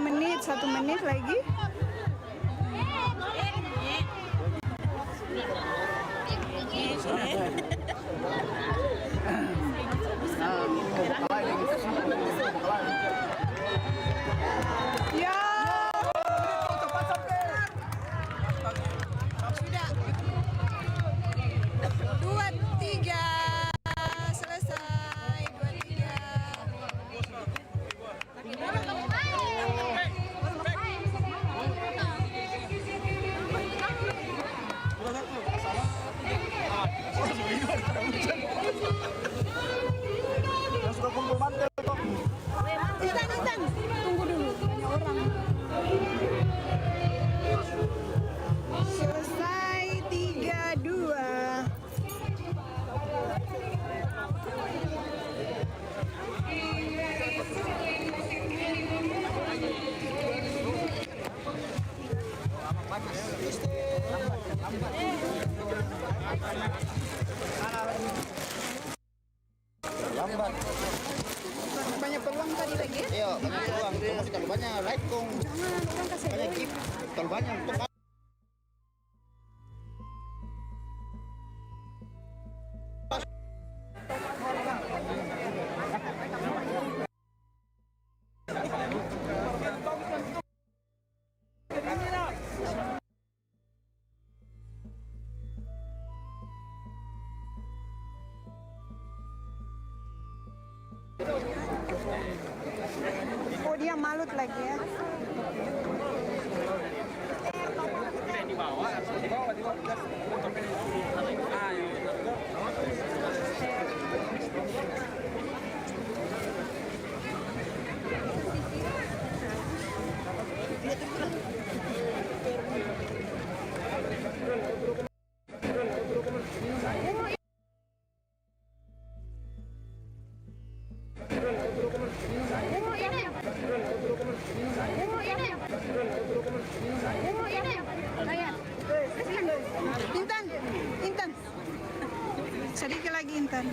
menit, 1 menit lagi. Ya. Sudah. 2-3. Selesai. 2-3. Intan, tunggu dulu, banyak orang. Selesai 3-2. Lambat. Banyak peluang tadi lagi ya? Iya, banyak peluang. Cuma kita banyak right kong. Jangan, orang kasih Banyak keep. Terlalu banyak untuk Oh, dia malut lagi ya. Intan. Sedikit lagi Intan.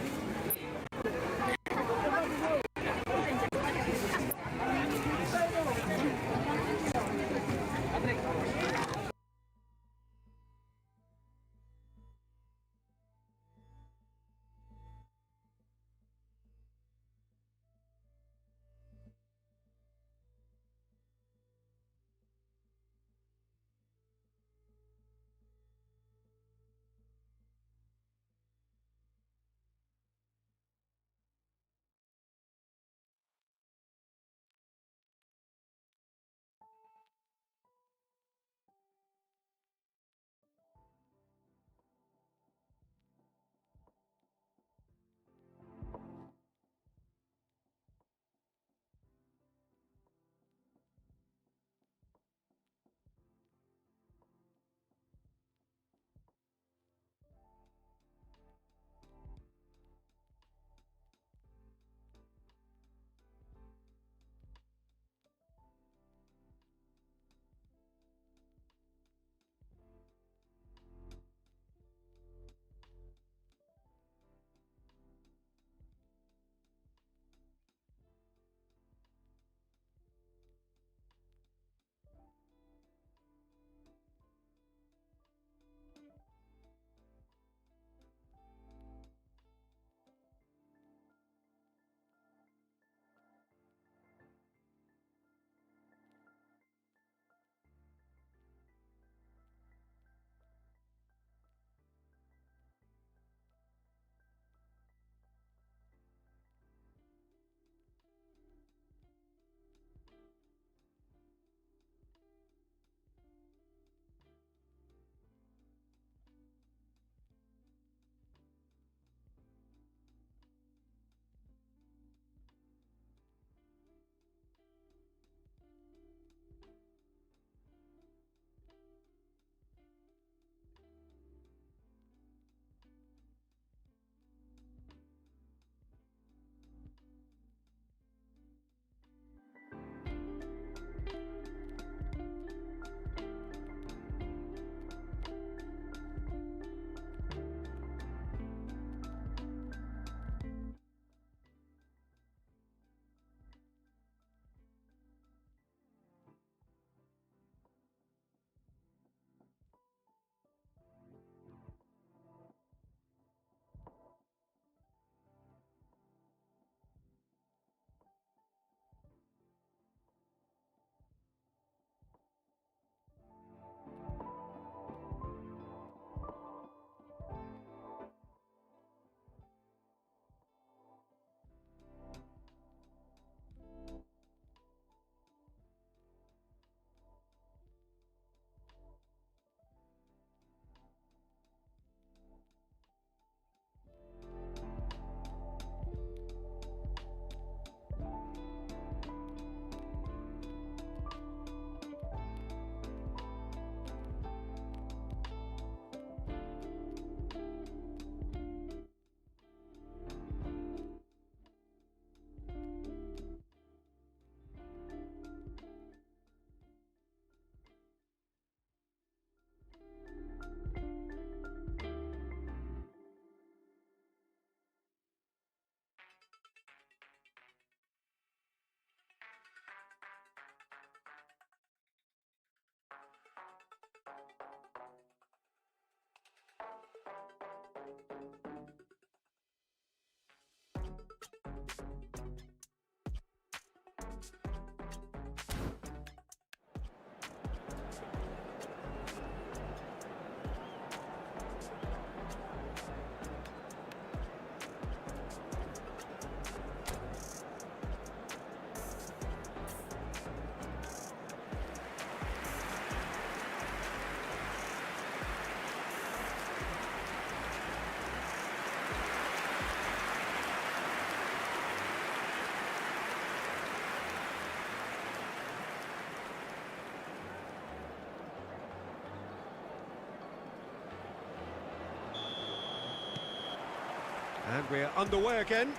And we're underway again.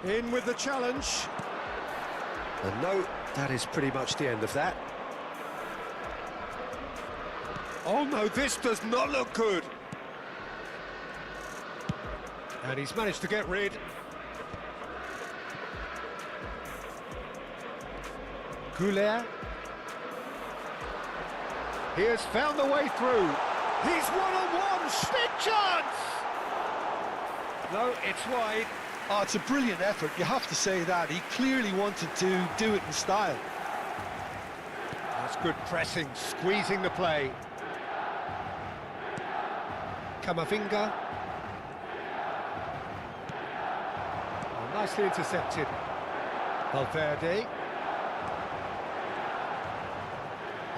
In with the challenge. And no, that is pretty much the end of that. Oh no, this does not look good. And he's managed to get rid. Goulet. He has found the way through. He's one-on-one, stick chance! No, it's wide. Oh, it's a brilliant effort, you have to say that. He clearly wanted to do it in style. That's good pressing, squeezing the play. Camavinga. Oh, nicely intercepted. Valverde.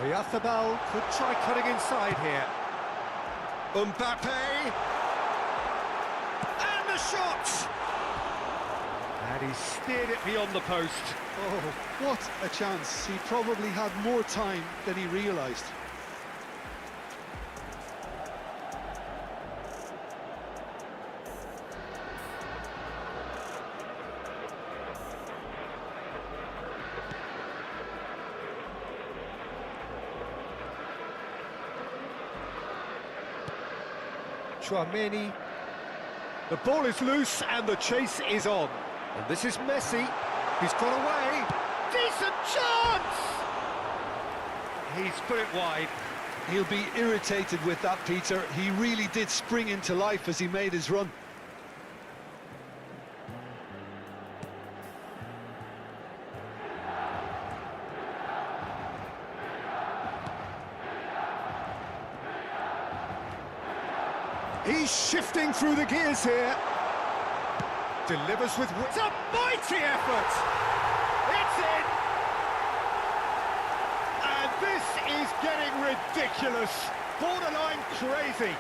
Oyarzabal could try cutting inside here. Mbappe! And the shot! And he steered it beyond the post. Oh, what a chance. He probably had more time than he realised. Chouameni. The ball is loose and the chase is on. And this is Messi. He's got away. Decent chance! He's put it wide. He'll be irritated with that, Peter. He really did spring into life as he made his run. He's shifting through the gears here. Delivers with... It's a mighty effort! It's in! And this is getting ridiculous. Borderline crazy.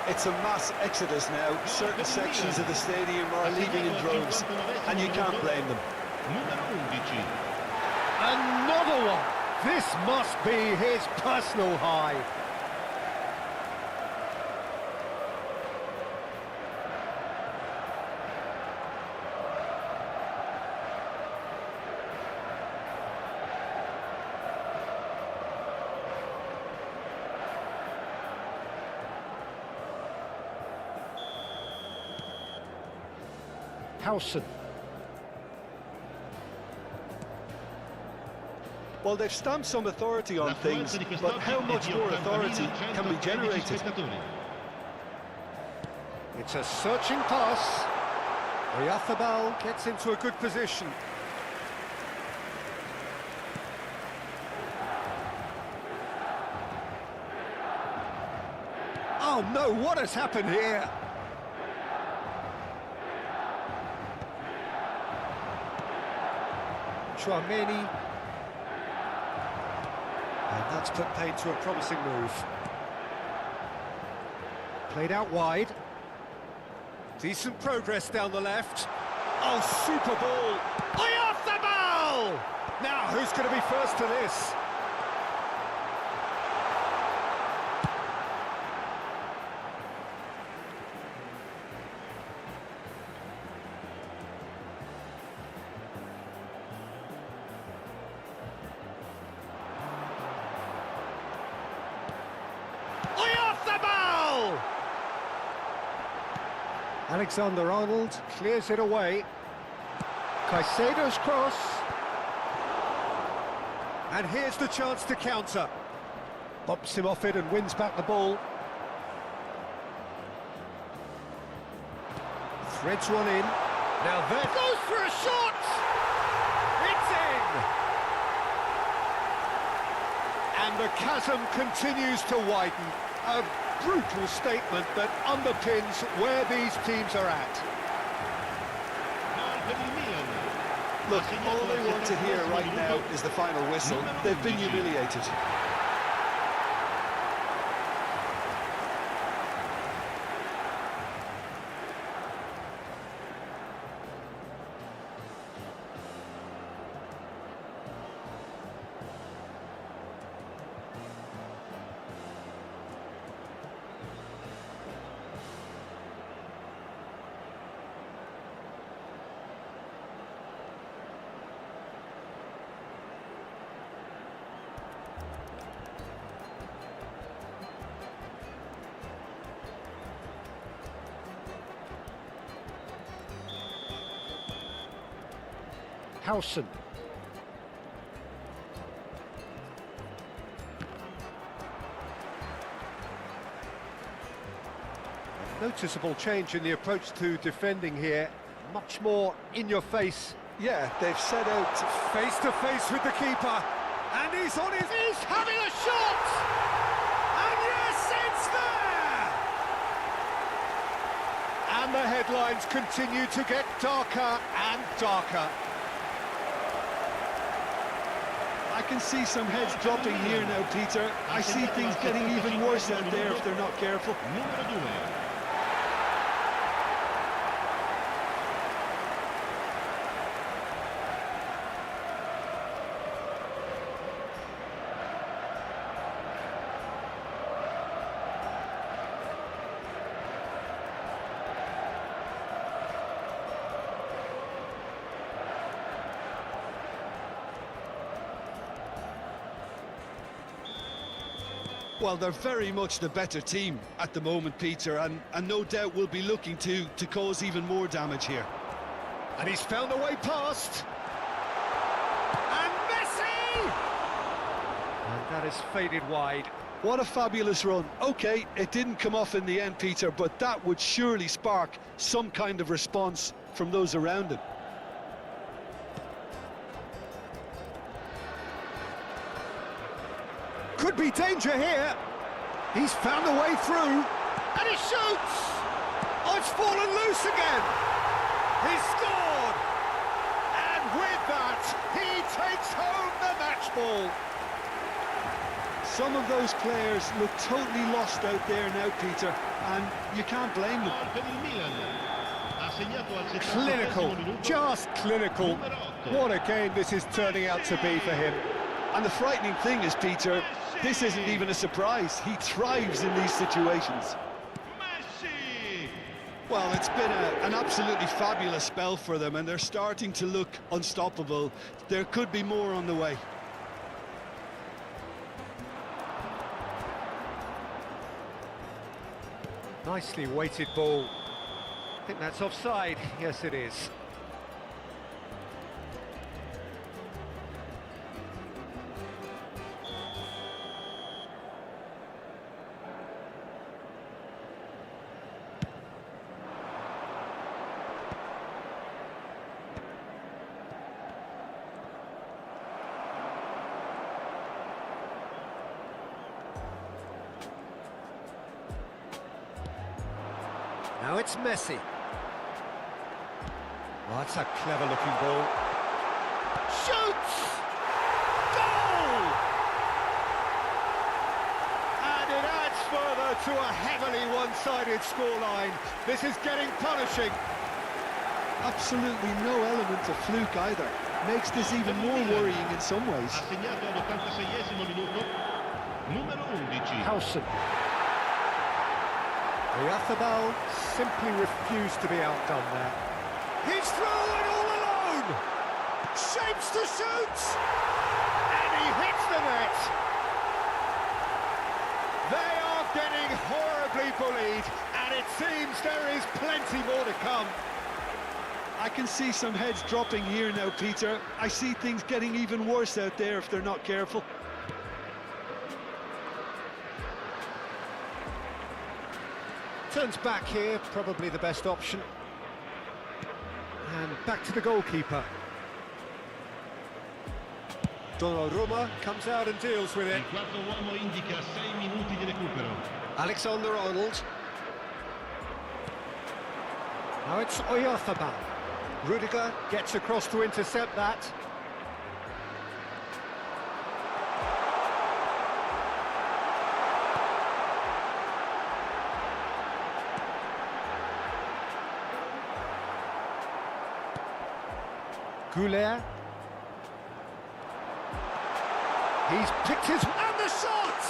It's a mass exodus now. Certain sections of the stadium are leaving in droves, and you can't blame them. Another one! This must be his personal high. Howson. Well, they've stamped some authority on things, but how much more authority can be generated? It's a searching pass. Oyarzabal gets into a good position. Oh no, what has happened here? Chouameni. And that's put paid to a promising move. Played out wide. Decent progress down the left. Oh, super ball. Oyarzabal! Now, who's going to be first to this? Oyarzabal! Alexander-Arnold clears it away. Caicedo's cross. And here's the chance to counter. Bops him off it and wins back the ball. Threads one in. Now there goes for a shot! It's in! And the chasm continues to widen. A brutal statement that underpins where these teams are at. Look, all they want to hear right now is the final whistle. They've been humiliated. Howson. Noticeable change in the approach to defending here. Much more in your face. Yeah, they've set out Face to face with the keeper. And he's on his... He's having a shot! And yes, it's there! And the headlines continue to get darker and darker. I can see some heads dropping here now, Peter. I see things getting even worse out there if they're not careful. Well, they're very much the better team at the moment, Peter, and no doubt will be looking to cause even more damage here. And he's found a way past. And Messi! And that is faded wide. What a fabulous run. OK, it didn't come off in the end, Peter, but that would surely spark some kind of response from those around him. Could be danger here. He's found a way through. And he shoots! Oh, it's fallen loose again. He's scored! And with that, he takes home the match ball. Some of those players look totally lost out there now, Peter, and you can't blame them. Clinical, just clinical. What a game this is turning out to be for him. And the frightening thing is, Peter, this isn't even a surprise. He thrives in these situations. Well, it's been an absolutely fabulous spell for them, and they're starting to look unstoppable. There could be more on the way. Nicely weighted ball. I think that's offside. Yes, it is. Now it's Messi. Oh, that's a clever-looking ball. Shoots! Goal! And it adds further to a heavily one-sided scoreline. This is getting punishing. Absolutely no element of fluke either. Makes this even more worrying in some ways. Howson. eFootball simply refused to be outdone there. He's through and all alone! Shapes to shoot! And he hits the net! They are getting horribly bullied, and it seems there is plenty more to come. I can see some heads dropping here now, Peter. I see things getting even worse out there if they're not careful. Turns back here, probably the best option. And back to the goalkeeper. Donnarumma comes out and deals with it. Alexander-Arnold. Now it's eFootball. Rudiger gets across to intercept that. Goulet. He's picked his... And the shot!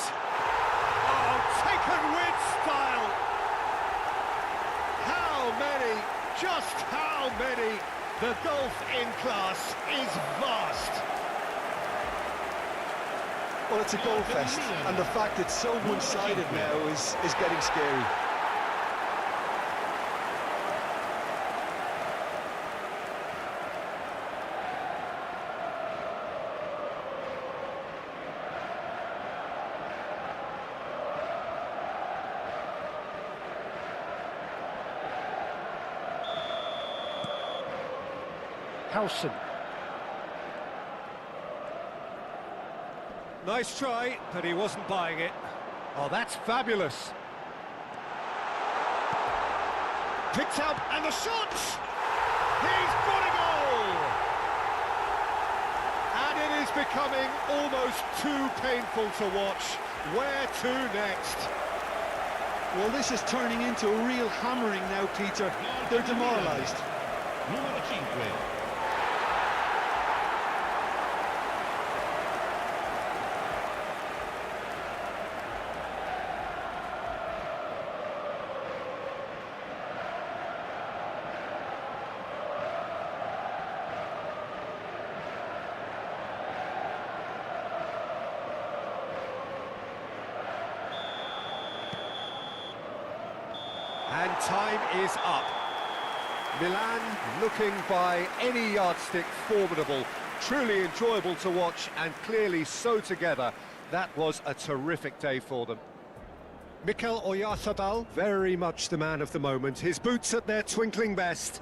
Oh, taken with style! How many, just how many? The gulf in class is vast. Well, it's a goal fest, and the fact it's so one-sided now is getting scary. Howson. Nice try, but he wasn't buying it. Oh, that's fabulous. Picked up, and the shot! He's got a goal! And it is becoming almost too painful to watch. Where to next? Well, this is turning into a real hammering now, Peter. They're demoralised. Número 5. And time is up. Milan looking by any yardstick formidable, truly enjoyable to watch and clearly so together. That was a terrific day for them. Mikel Oyarzabal, very much the man of the moment, his boots at their twinkling best.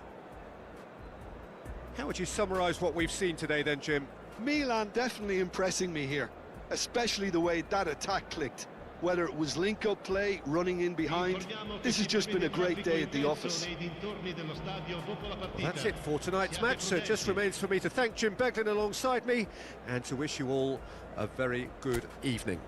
How would you summarise what we've seen today then, Jim? Milan definitely impressing me here, especially the way that attack clicked. Whether it was link-up play, running in behind, this has just been a great day at the office. Well, that's it for tonight's match, so it just remains for me to thank Jim Beglin alongside me and to wish you all a very good evening.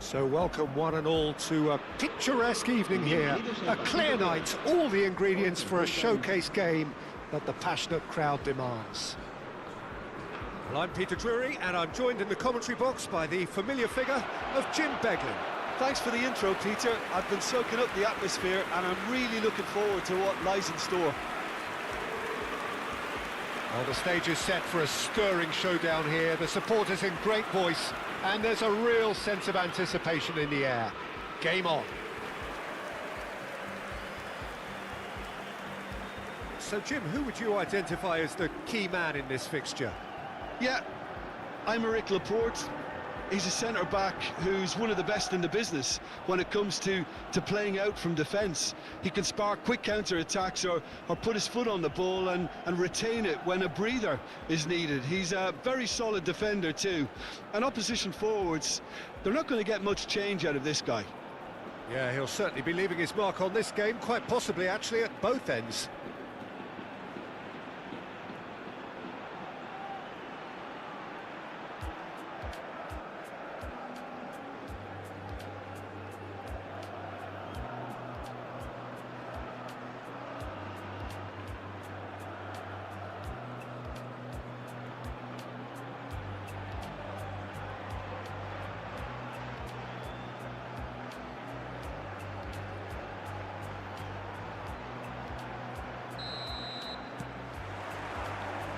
So welcome one and all to a picturesque evening here, a clear night, all the ingredients for a showcase game that the passionate crowd demands. Well, I'm Peter Drury and I'm joined in the commentary box by the familiar figure of Jim Beglin. Thanks for the intro, Peter. I've been soaking up the atmosphere and I'm really looking forward to what lies in store. Well, the stage is set for a stirring showdown here, the supporters in great voice, and there's a real sense of anticipation in the air. Game on. So, Jim, who would you identify as the key man in this fixture? Yeah, I'm Eric Laporte. He's a centre-back who's one of the best in the business when it comes to playing out from defence. He can spark quick counter-attacks or put his foot on the ball and retain it when a breather is needed. He's a very solid defender too. And opposition forwards, they're not going to get much change out of this guy. Yeah, he'll certainly be leaving his mark on this game, quite possibly actually at both ends.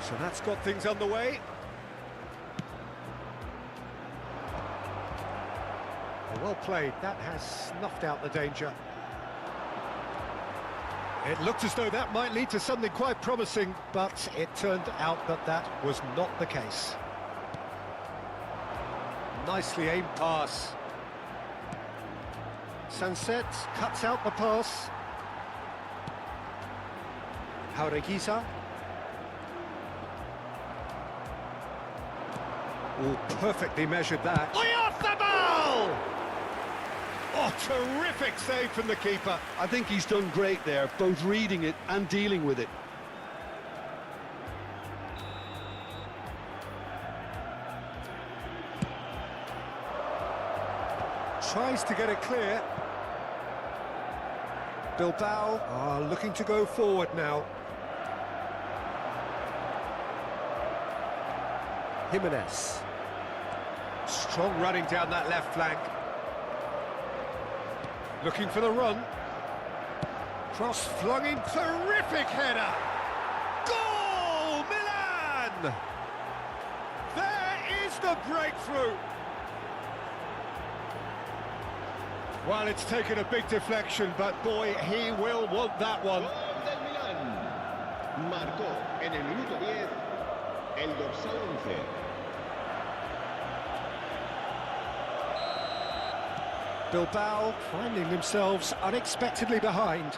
So that's got things underway. Well played, that has snuffed out the danger. It looked as though that might lead to something quite promising, but it turned out that that was not the case. Nicely aimed pass. Sunset cuts out the pass. Jaureguisa. Oh, perfectly measured that. Oyarzabal! Oh, terrific save from the keeper. I think he's done great there, both reading it and dealing with it. Tries to get it clear. Bilbao are looking to go forward now. Jimenez. Strong running down that left flank. Looking for the run. Cross flung in, terrific header. Goal, Milan! There is the breakthrough. Well, it's taken a big deflection, but boy, he will want that one. Gol del Milán. Marcó en el minuto 10 el dorsal 11. Bilbao finding themselves unexpectedly behind.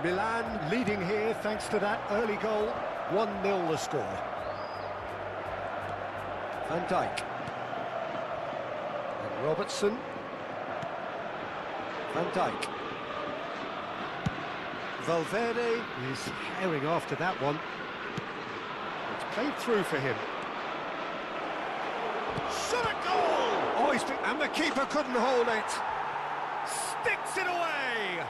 Milan leading here thanks to that early goal. 1-0 the score. Van Dijk. And Robertson. Van Dijk. Valverde is herring after that one. It's played through for him. Shot a goal! Oh, and the keeper couldn't hold it. Sticks it away.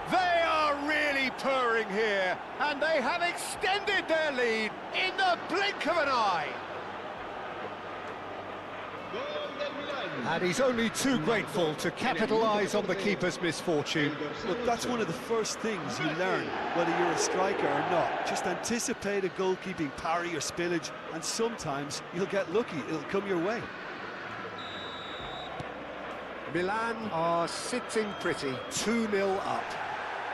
They are really purring here, and they have extended their lead in the blink of an eye. Gol del Milán. And he's only too grateful to capitalise on the keeper's misfortune. Look, that's one of the first things you learn, whether you're a striker or not. Just anticipate a goalkeeping parry or spillage, and sometimes you'll get lucky. It'll come your way. Milan are sitting pretty, 2-0 up.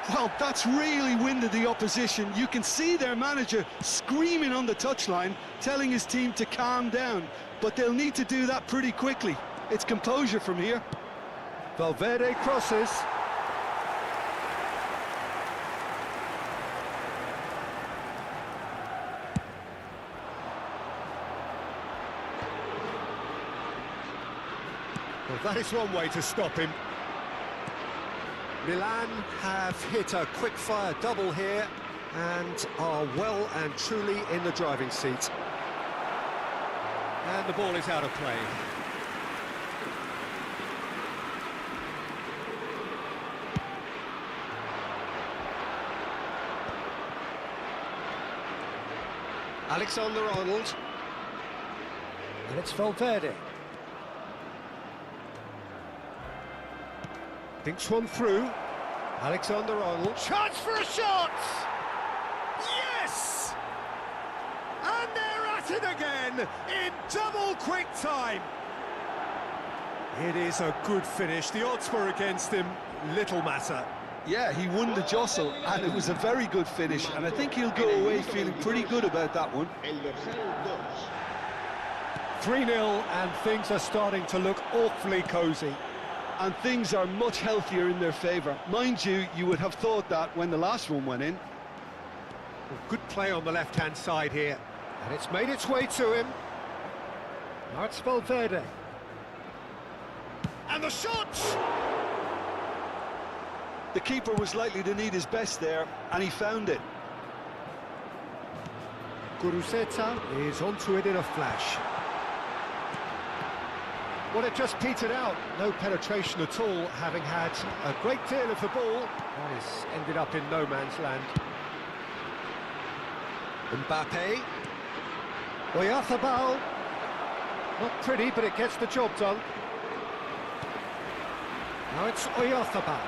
Well, that's really winded the opposition. You can see their manager screaming on the touchline, telling his team to calm down. But they'll need to do that pretty quickly. It's composure from here. Valverde crosses. Well, that is one way to stop him. Milan have hit a quick-fire double here and are well and truly in the driving seat. And the ball is out of play. Alexander-Arnold. And it's Valverde. Thinks one through. Alexander-Arnold. Chance for a shot! Yes! And they're at it again in double quick time. It is a good finish. The odds were against him. Little matter. Yeah, he won the jostle, and it was a very good finish, and I think he'll go away feeling pretty good about that one. El dorsal 2. 3-0, and things are starting to look awfully cosy. And things are much healthier in their favour. Mind you, you would have thought that when the last one went in. Well, good play on the left-hand side here. And it's made its way to him. Now it's Valverde. And the shot! The keeper was likely to need his best there, and he found it. Guruceta is onto it in a flash. Well, it just petered out. No penetration at all, having had a great deal of the ball. That has ended up in no man's land. Mbappe. Oyarzabal. Not pretty, but it gets the job done. Now it's Oyarzabal.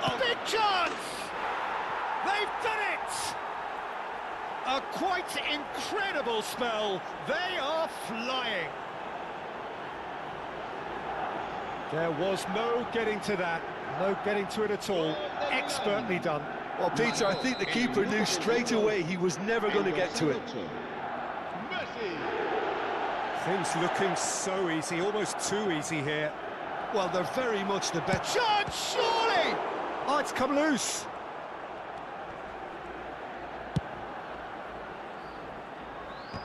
Oh. Big chance! They've done it! A quite incredible spell. They are flying. There was no getting to that. No getting to it at all. Expertly done. Well, Peter, I think the keeper knew straight away he was never going to get to it. Things looking so easy, almost too easy here. Well, they're very much the better. Shot, surely! Oh, it's come loose.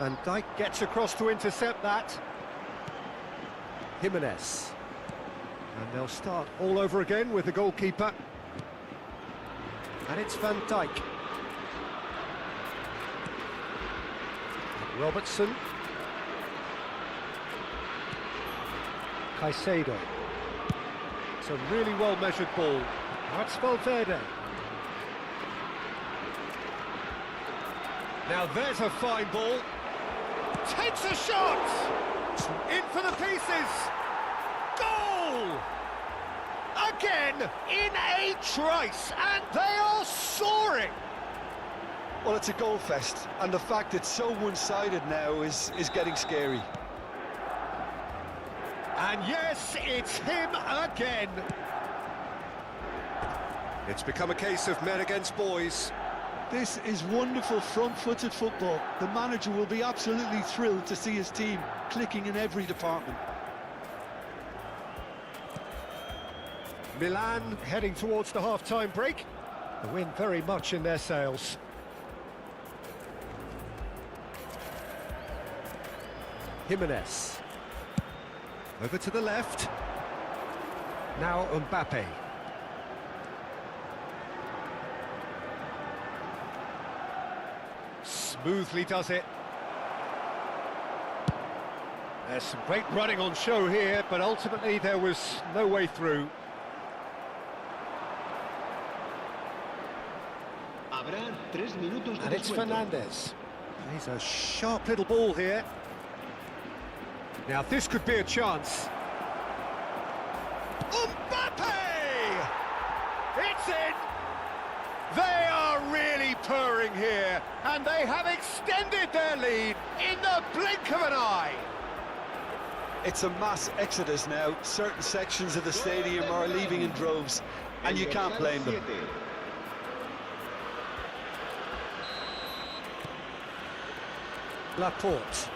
Van Dijk gets across to intercept that. Jimenez. And they'll start all over again with the goalkeeper. And it's Van Dijk. Robertson. Caicedo. It's a really well-measured ball. That's Valverde. Now there's a fine ball. Takes a shot! In for the pieces! Goal! Again, in a trice, and they are soaring! Well, it's a goal fest, and the fact it's so one-sided now is getting scary. And yes, it's him again. It's become a case of men against boys. This is wonderful front-footed football. The manager will be absolutely thrilled to see his team clicking in every department. Milan heading towards the half-time break. The wind very much in their sails. Jimenez. Over to the left. Now Mbappe. Smoothly does it. There's some great running on show here, but ultimately there was no way through. And it's Fernandes. He's a sharp little ball here. Now this could be a chance. Mbappe! It's in! They are really purring here, and they have extended their lead in the blink of an eye. It's a mass exodus now. Certain sections of the stadium are leaving in droves, and you can't blame them. Laporte.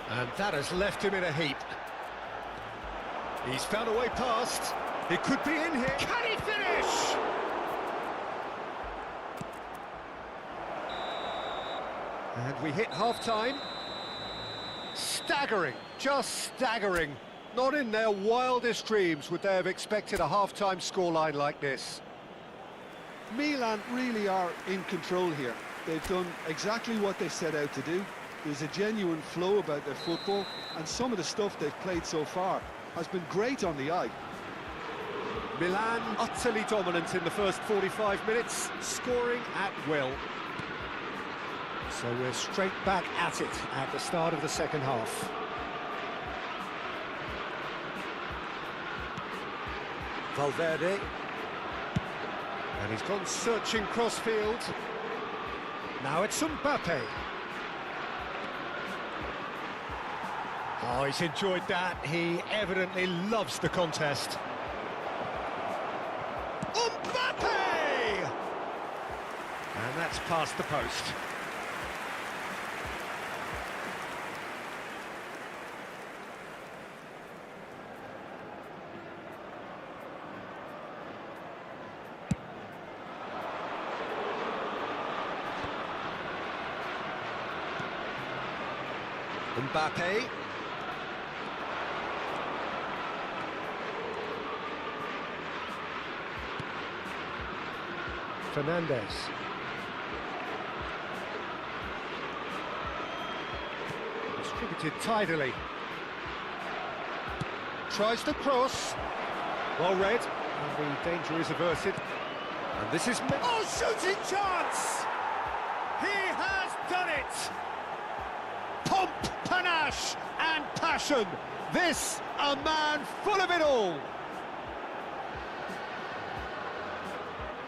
And that has left him in a heap. He's found a way past. It could be in here. Can he finish? And we hit half-time. Staggering, just staggering. Not in their wildest dreams would they have expected a half-time scoreline like this. Milan really are in control here. They've done exactly what they set out to do. There's a genuine flow about their football, and some of the stuff they've played so far has been great on the eye. Milan utterly dominant in the first 45 minutes, scoring at will. So we're straight back at it at the start of the second half. Valverde. And he's gone searching crossfield. Now it's Mbappe. Oh, he's enjoyed that. He evidently loves the contest. Mbappe! And that's past the post. Mbappe. Fernandes. Distributed tidily. Tries to cross. Well read. And the danger is averted. And this is... Oh, shooting chance! He has done it! Pomp, panache and passion. This, a man full of it all.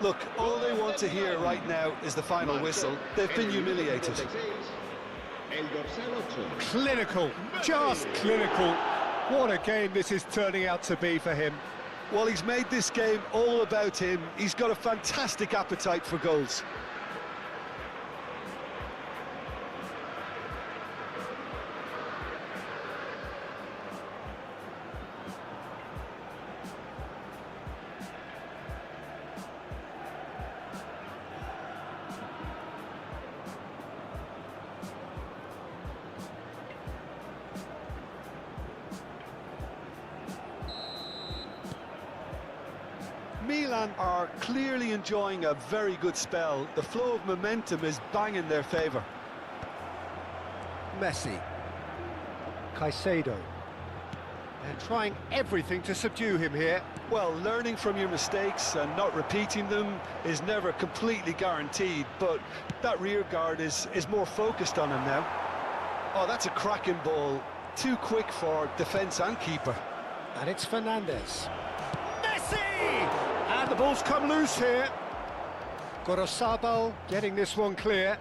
Look, all they want to hear right now is the final whistle. They've been humiliated. El dorsal 8. Clinical, just clinical. What a game this is turning out to be for him. Well, he's made this game all about him. He's got a fantastic appetite for goals. Milan are clearly enjoying a very good spell. The flow of momentum is bang in their favour. Messi. Caicedo. They're trying everything to subdue him here. Well, learning from your mistakes and not repeating them is never completely guaranteed, but that rear guard is more focused on him now. Oh, that's a cracking ball. Too quick for defence and keeper. And it's Fernandes. Messi! And the ball's come loose here. Gorosabal getting this one clear.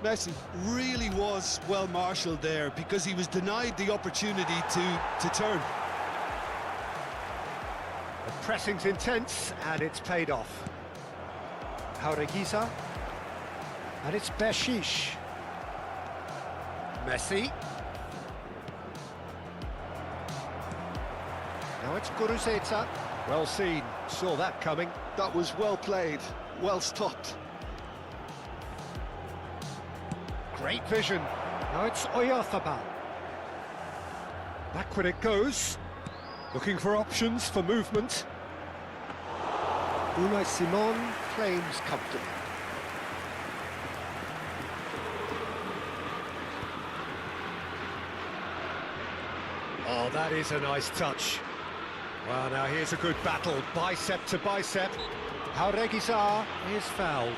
Messi really was well marshalled there because he was denied the opportunity to turn. The pressing's intense and it's paid off. Jaureguiza. And it's Bershish. Messi. Now it's Guruzeta. Well seen, saw that coming. That was well played, well stopped. Great vision. Now it's Oyarzabal. Backward it goes. Looking for options for movement. Unai Simon claims comfortably. Oh, that is a nice touch. Well, now here's a good battle, bicep to bicep. Jaureguiza is fouled.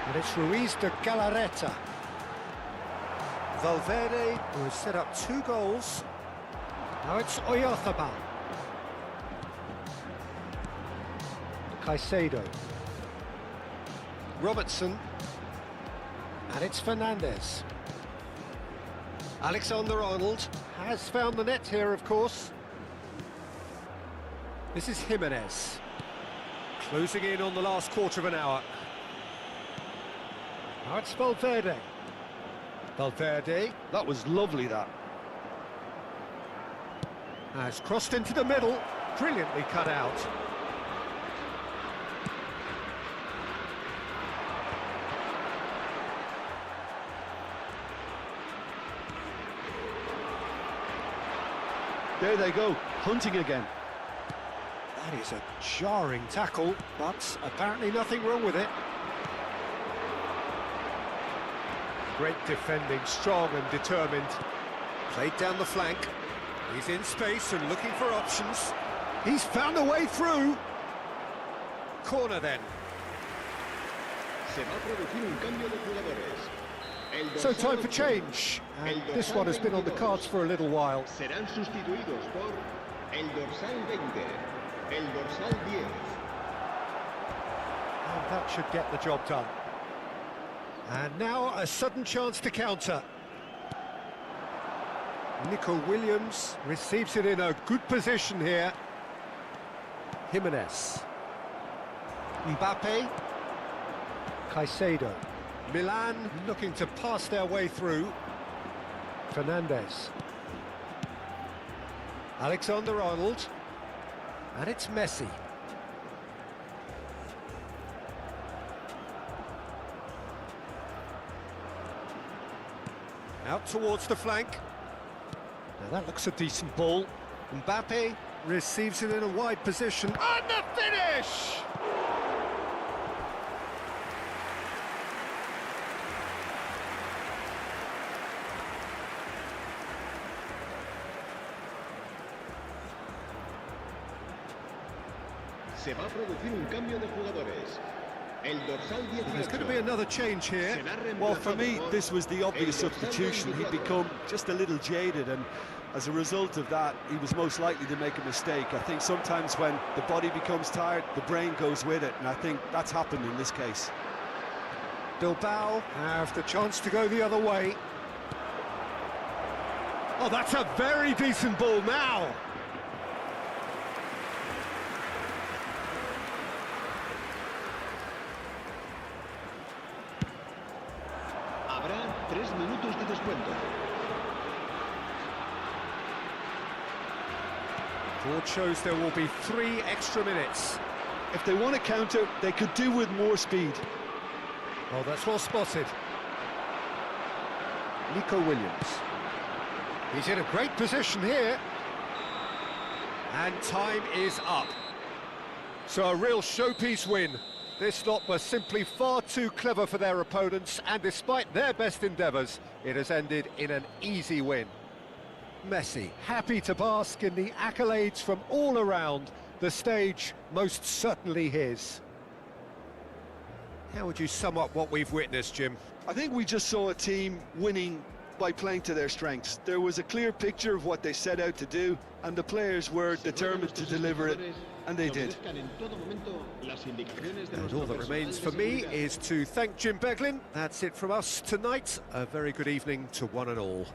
And it's Ruiz de Galarreta. Valverde, who has set up 2 goals. Now it's Oyarzabal. Caicedo. Robertson. And it's Fernandes. Alexander-Arnold has found the net here, of course. This is Jimenez. Closing in on the last quarter of an hour. Now it's Valverde. Valverde. That was lovely, that. Has crossed into the middle, brilliantly cut out. There they go, hunting again. That is a jarring tackle, but apparently nothing wrong with it. Great defending, strong and determined. Played down the flank. He's in space and looking for options. He's found a way through. Corner then. Se va a producir un cambio de jugadores. El So dorsal time for 8. change. And El this dorsal one has been on the 22. cards for a little while. Serán sustituidos por el dorsal 20, el dorsal 10. And that should get the job done. And now a sudden chance to counter. Nico Williams receives it in a good position here. Jimenez. Mbappe. Caicedo. Milan looking to pass their way through. Fernandes. Alexander-Arnold. And it's Messi. Out towards the flank. Now that looks a decent ball. Mbappe receives it in a wide position. And the finish! Se va a producir un cambio de jugadores. El dorsal 18. There's going to be another change here. será Well, for me, reemplazado por this was the obvious el dorsal substitution. He'd 24. become just a little jaded, and as a result of that, he was most likely to make a mistake. I think sometimes when the body becomes tired, the brain goes with it, and I think that's happened in this case. Bilbao have the chance to go the other way. Oh, that's a very decent ball now. Habrá 3 minutos de descuento. Board shows there will be 3 extra minutes. If they want to counter, they could do with more speed. Oh, that's well spotted. Nico Williams. He's in a great position here. And time is up. So a real showpiece win. This lot were simply far too clever for their opponents, and despite their best endeavours, it has ended in an easy win. Messi, happy to bask in the accolades from all around, the stage most certainly his. How would you sum up what we've witnessed, Jim? I think we just saw a team winning by playing to their strengths. There was a clear picture of what they set out to do, and the players were determined to deliver it, and they did. And all that remains for me is to thank Jim Beglin. That's it from us tonight. A very good evening to one and all.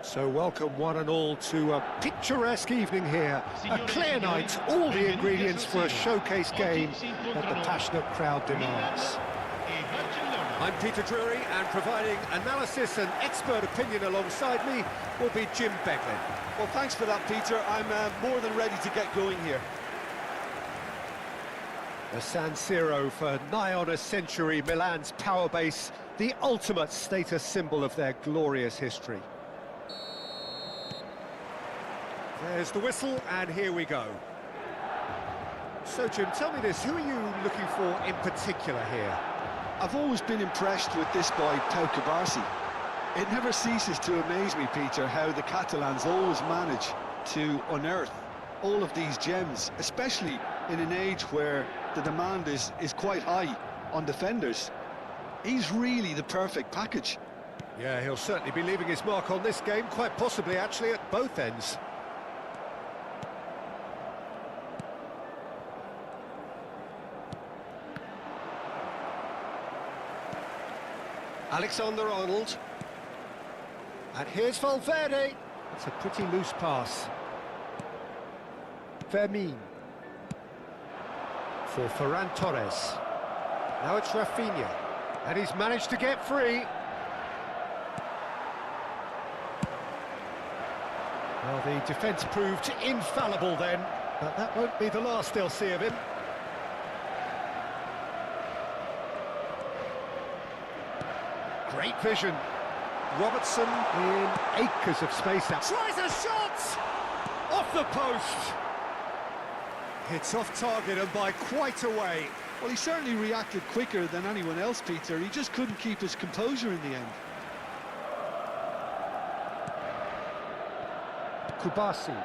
So welcome one and all to a picturesque evening here. A clear night, all the ingredients for a showcase game that the passionate crowd demands. I'm Peter Drury, and providing analysis and expert opinion alongside me will be Jim Beglin. Well, thanks for that, Peter. I'm more than ready to get going here. The San Siro for nigh on a century, Milan's power base, the ultimate status symbol of their glorious history. There's the whistle, and here we go. So, Jim, tell me this, who are you looking for in particular here? I've always been impressed with this boy, Pau Cubarsí. It never ceases to amaze me, Peter, how the Catalans always manage to unearth all of these gems, especially in an age where the demand is quite high on defenders. He's really the perfect package. Yeah, he'll certainly be leaving his mark on this game, quite possibly actually at both ends. Alexander-Arnold. And here's Valverde. It's a pretty loose pass. Fermin. For Ferran Torres. Now it's Rafinha. And he's managed to get free. Well, the defence proved infallible then, but that won't be the last they'll see of him. Great vision. Robertson in acres of space now. Tries a shot! Off the post! It's off target and by quite a way. Well, he certainly reacted quicker than anyone else, Peter. He just couldn't keep his composure in the end. Cubarsí.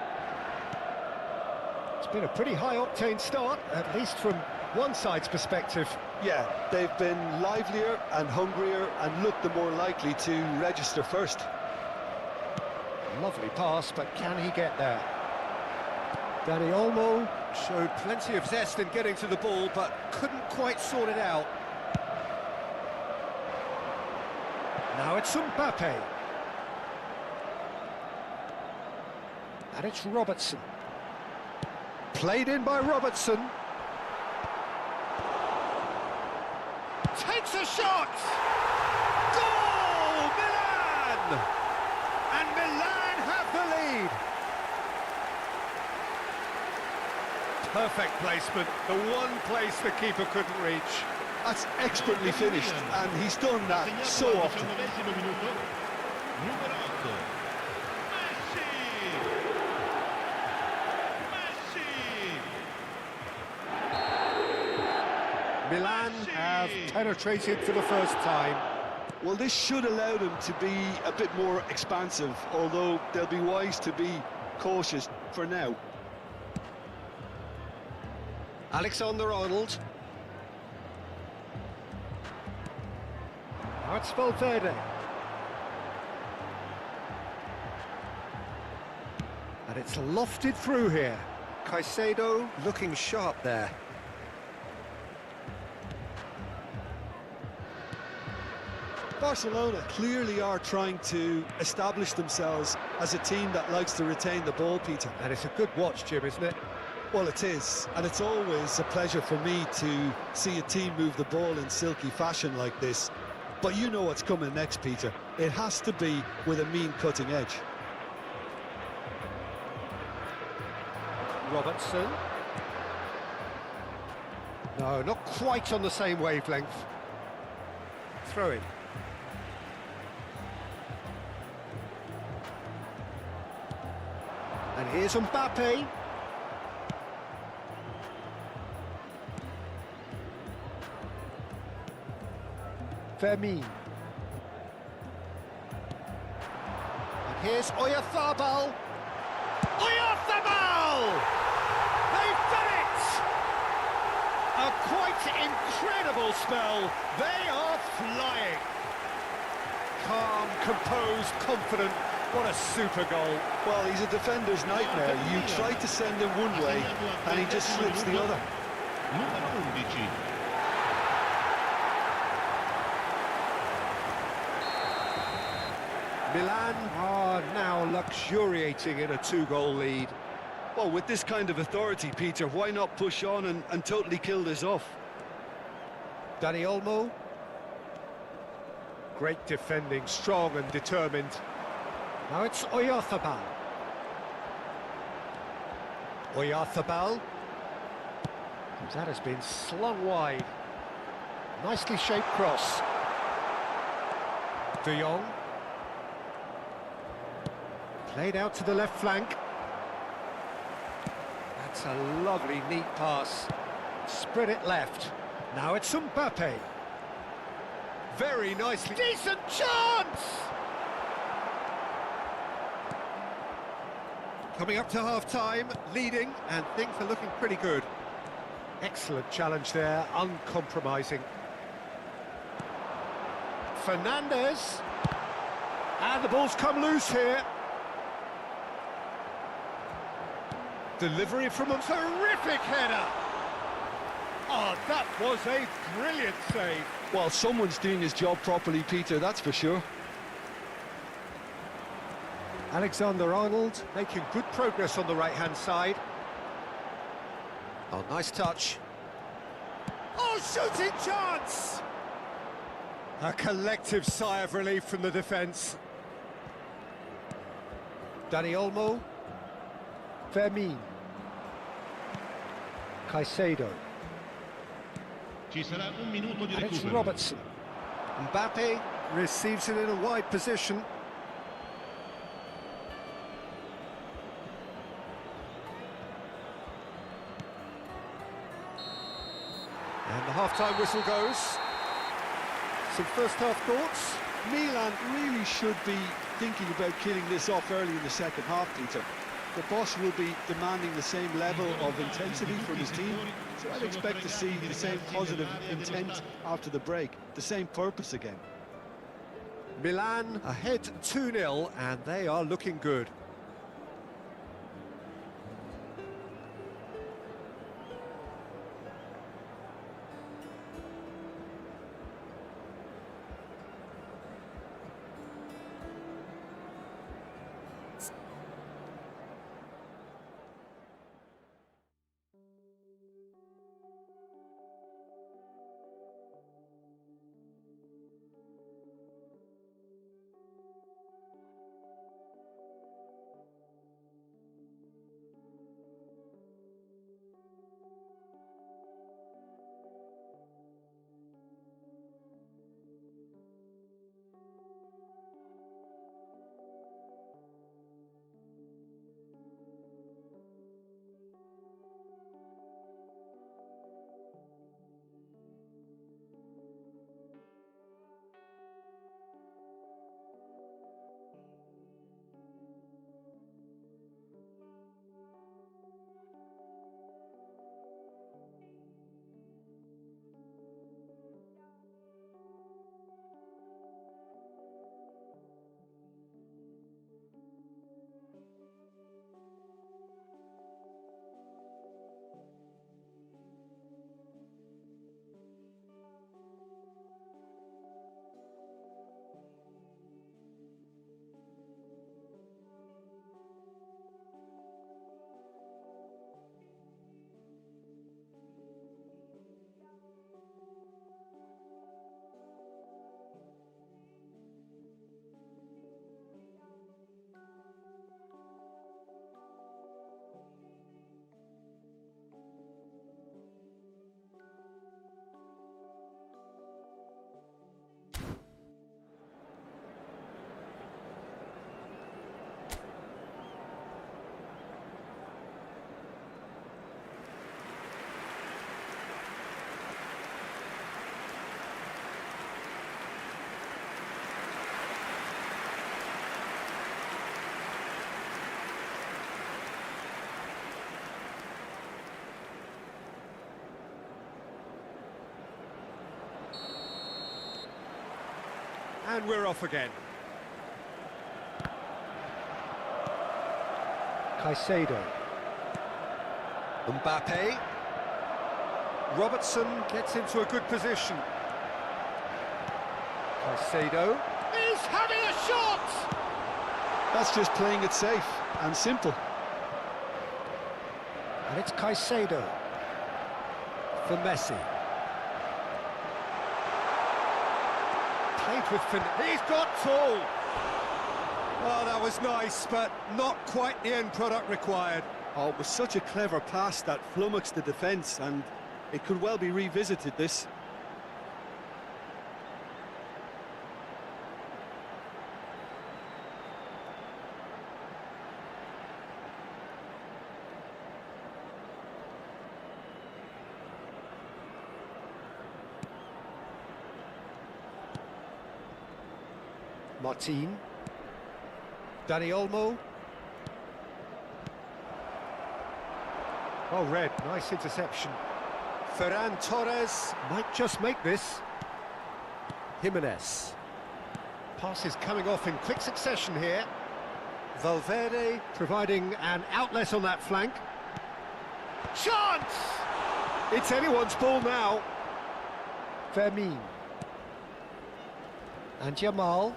It's been a pretty high-octane start, at least from one side's perspective. Yeah, they've been livelier and hungrier and looked the more likely to register first. Lovely pass, but can he get there? Dani Olmo showed plenty of zest in getting to the ball, but couldn't quite sort it out. Now it's Mbappe. And it's Robertson. Played in by Robertson. Takes a shot! Goal! Milan! And Milan have the lead. Perfect placement, the one place the keeper couldn't reach. That's expertly finished, and he's done that so often. Milan have penetrated for the first time. Well, this should allow them to be a bit more expansive, although they'll be wise to be cautious for now. Alexander-Arnold. Now it's Valverde. And it's lofted through here. Caicedo looking sharp there. Barcelona clearly are trying to establish themselves as a team that likes to retain the ball, Peter. And it's a good watch, Jim, isn't it? Well, it is, and it's always a pleasure for me to see a team move the ball in silky fashion like this. But you know what's coming next, Peter. It has to be with a mean cutting edge. Robertson. No, not quite on the same wavelength. Throw in. And here's Mbappe. Fermin. And here's Oyarzabal. Oyarzabal! They've done it! A quite incredible spell. They are flying. Calm, composed, confident. What a super goal. Well, he's a defender's nightmare. You try to send him one way, and he just slips the other. Milan are are now luxuriating in a 2-goal lead. Well, with this kind of authority, Peter, why not push on and totally kill this off? Dani Olmo. Great defending, strong and determined. Now it's Oyarzabal. Oyarzabal. That has been slung wide. Nicely shaped cross. De Jong. Played out to the left flank. That's a lovely, neat pass. Spread it left. Now it's Mbappe. Very nicely. Decent chance! Coming up to half-time, leading, and things are looking pretty good. Excellent challenge there, uncompromising. Fernandez. And the ball's come loose here. Delivery from a terrific header. Oh, that was a brilliant save. Well, someone's doing his job properly, Peter, that's for sure. Alexander-Arnold making good progress on the right-hand side. Oh, nice touch. Oh, shooting chance! A collective sigh of relief from the defence. Dani Olmo. Fermin. Caicedo. And it's Robertson. Mbappe receives it in a wide position. And the half-time whistle goes. Some first-half thoughts? Milan really should be thinking about killing this off early in the second half, Peter. The boss will be demanding the same level of intensity from his team, so I'd expect to see the same positive intent after the break, the same purpose again. Milan ahead 2-0, and they are looking good. And we're off again. Caicedo. Mbappe. Robertson gets into a good position. Caicedo is having a shot! That's just playing it safe and simple. And it's Caicedo for Messi. Played with He's got tall. Oh, that was nice, but not quite the end product required. Oh, it was such a clever pass that flummoxed the defence, and it could well be revisited, this. Martin. Dani Olmo. Oh, red, nice interception. Ferran Torres might just make this. Jimenez. Passes coming off in quick succession here. Valverde providing an outlet on that flank. Chance! It's anyone's ball now. Fermin. And Jamal.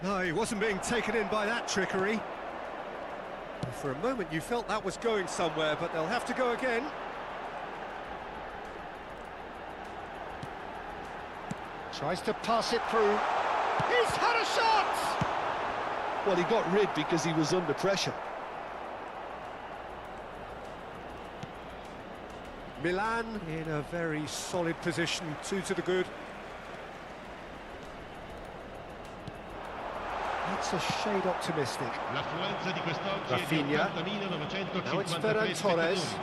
No, he wasn't being taken in by that trickery. For a moment you felt that was going somewhere, but they'll have to go again. Tries to pass it through. He's had a shot! Well, he got rid because he was under pressure. Milan in a very solid position, 2 to the good. That's a shade optimistic. Rafinha. Now it's Ferran Torres.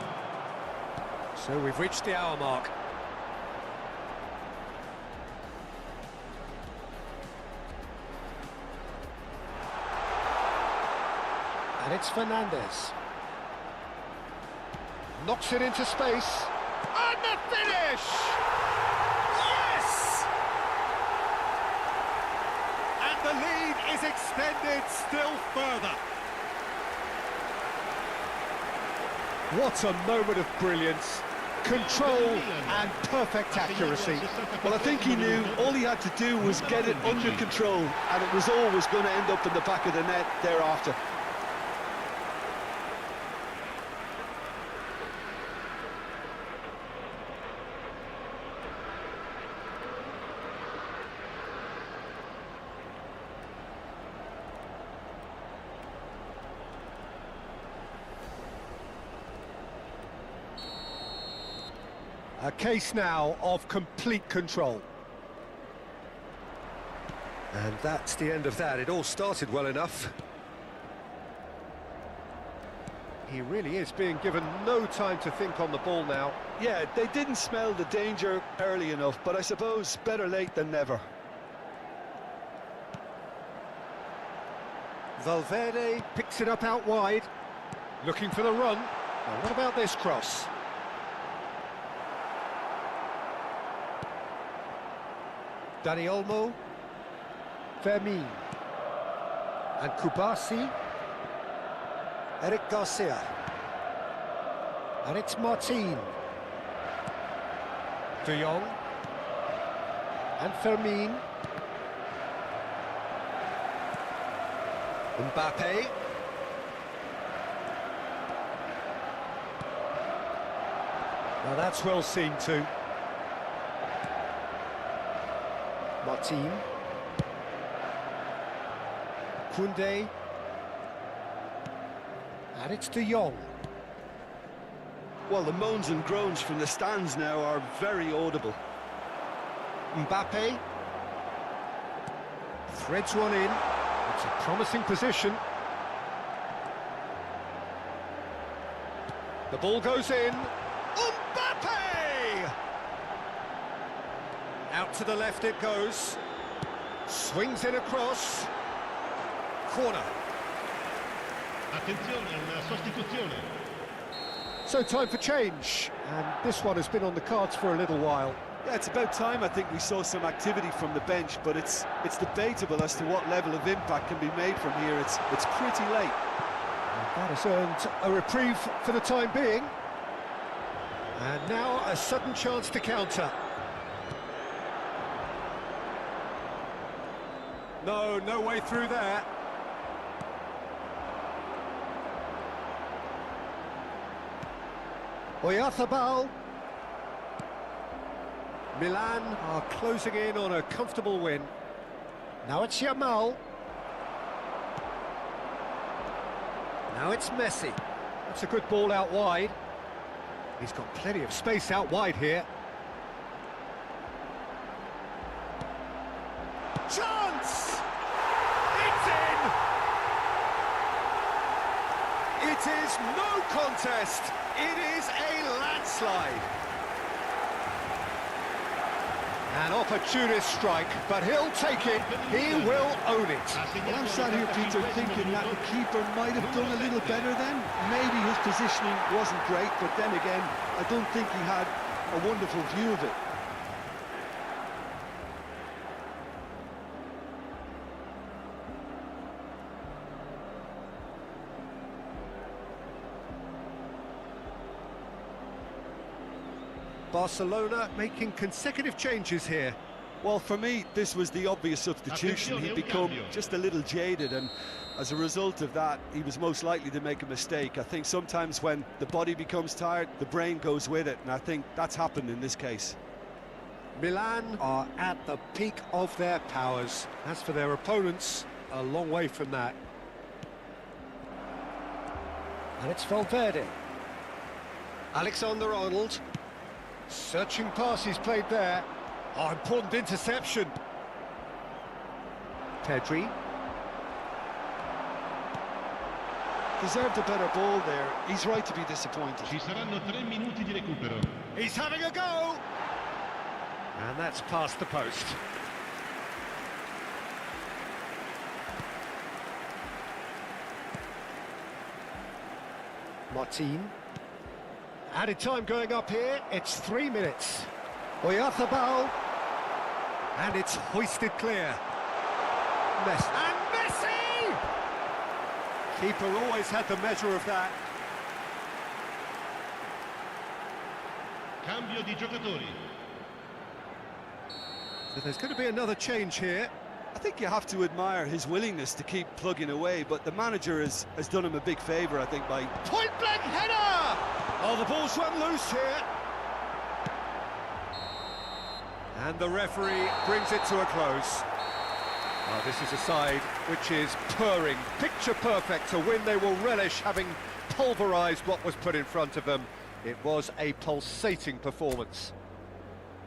So we've reached the hour mark. And it's Fernandez. Knocks it into space. And the finish! Yes! And the lead is extended still further. What a moment of brilliance. Control and perfect accuracy. Well, I think he knew all he had to do was get it under control, and it was always going to end up in the back of the net thereafter. A case now of complete control. And that's the end of that. It all started well enough. He really is being given no time to think on the ball now. Yeah, they didn't smell the danger early enough, but I suppose better late than never. Valverde picks it up out wide, looking for the run. Now, what about this cross? Dani Olmo, Fermin, and Kubasi, Eric Garcia, and it's Martin, De Jong, and Fermin, Mbappe, now that's well seen too. Martin, Koundé, and it's De Jong. Well, the moans and groans from the stands now are very audible. Mbappe threads one in. It's a promising position. The ball goes in. Mbappe! Out to the left it goes. Swings in across. Corner. So time for change, and this one has been on the cards for a little while. Yeah, it's about time I think we saw some activity from the bench, but it's debatable as to what level of impact can be made from here. It's pretty late. And that has earned a reprieve for the time being. And now a sudden chance to counter. No way through there. Oyarzabal. Milan are closing in on a comfortable win. Now it's Yamal. Now it's Messi. That's a good ball out wide. He's got plenty of space out wide here. Chance! It's in! It is no contest. It is a landslide. An opportunist strike, but he'll take it. He will own it. Well, I'm sat here, Peter, thinking that the keeper might have done a little better then. Maybe his positioning wasn't great, but then again, I don't think he had a wonderful view of it. Barcelona making consecutive changes here. Well, for me, this was the obvious substitution. He'd become just a little jaded, and as a result of that, he was most likely to make a mistake. I think sometimes when the body becomes tired, the brain goes with it, and I think that's happened in this case. Milan are at the peak of their powers. As for their opponents, a long way from that. And it's Valverde. Alexander-Arnold. Searching pass he's played there. Oh, important interception. Pedri. Deserved a better ball there. He's right to be disappointed. Ci saranno 3 minuti di recupero. He's having a go! And that's past the post. Martin. Added time going up here, it's 3 minutes. Oyarzabal. And it's hoisted clear. Messi. And Messi! Keeper always had the measure of that. Cambio di giocatori. So there's going to be another change here. I think you have to admire his willingness to keep plugging away, but the manager has done him a big favour, I think, by... Point-blank header! Oh, the ball's run loose here. And the referee brings it to a close. Oh, this is a side which is purring, picture perfect, a win they will relish, having pulverised what was put in front of them. It was a pulsating performance.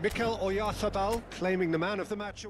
Mikel Oyarzabal claiming the man of the match.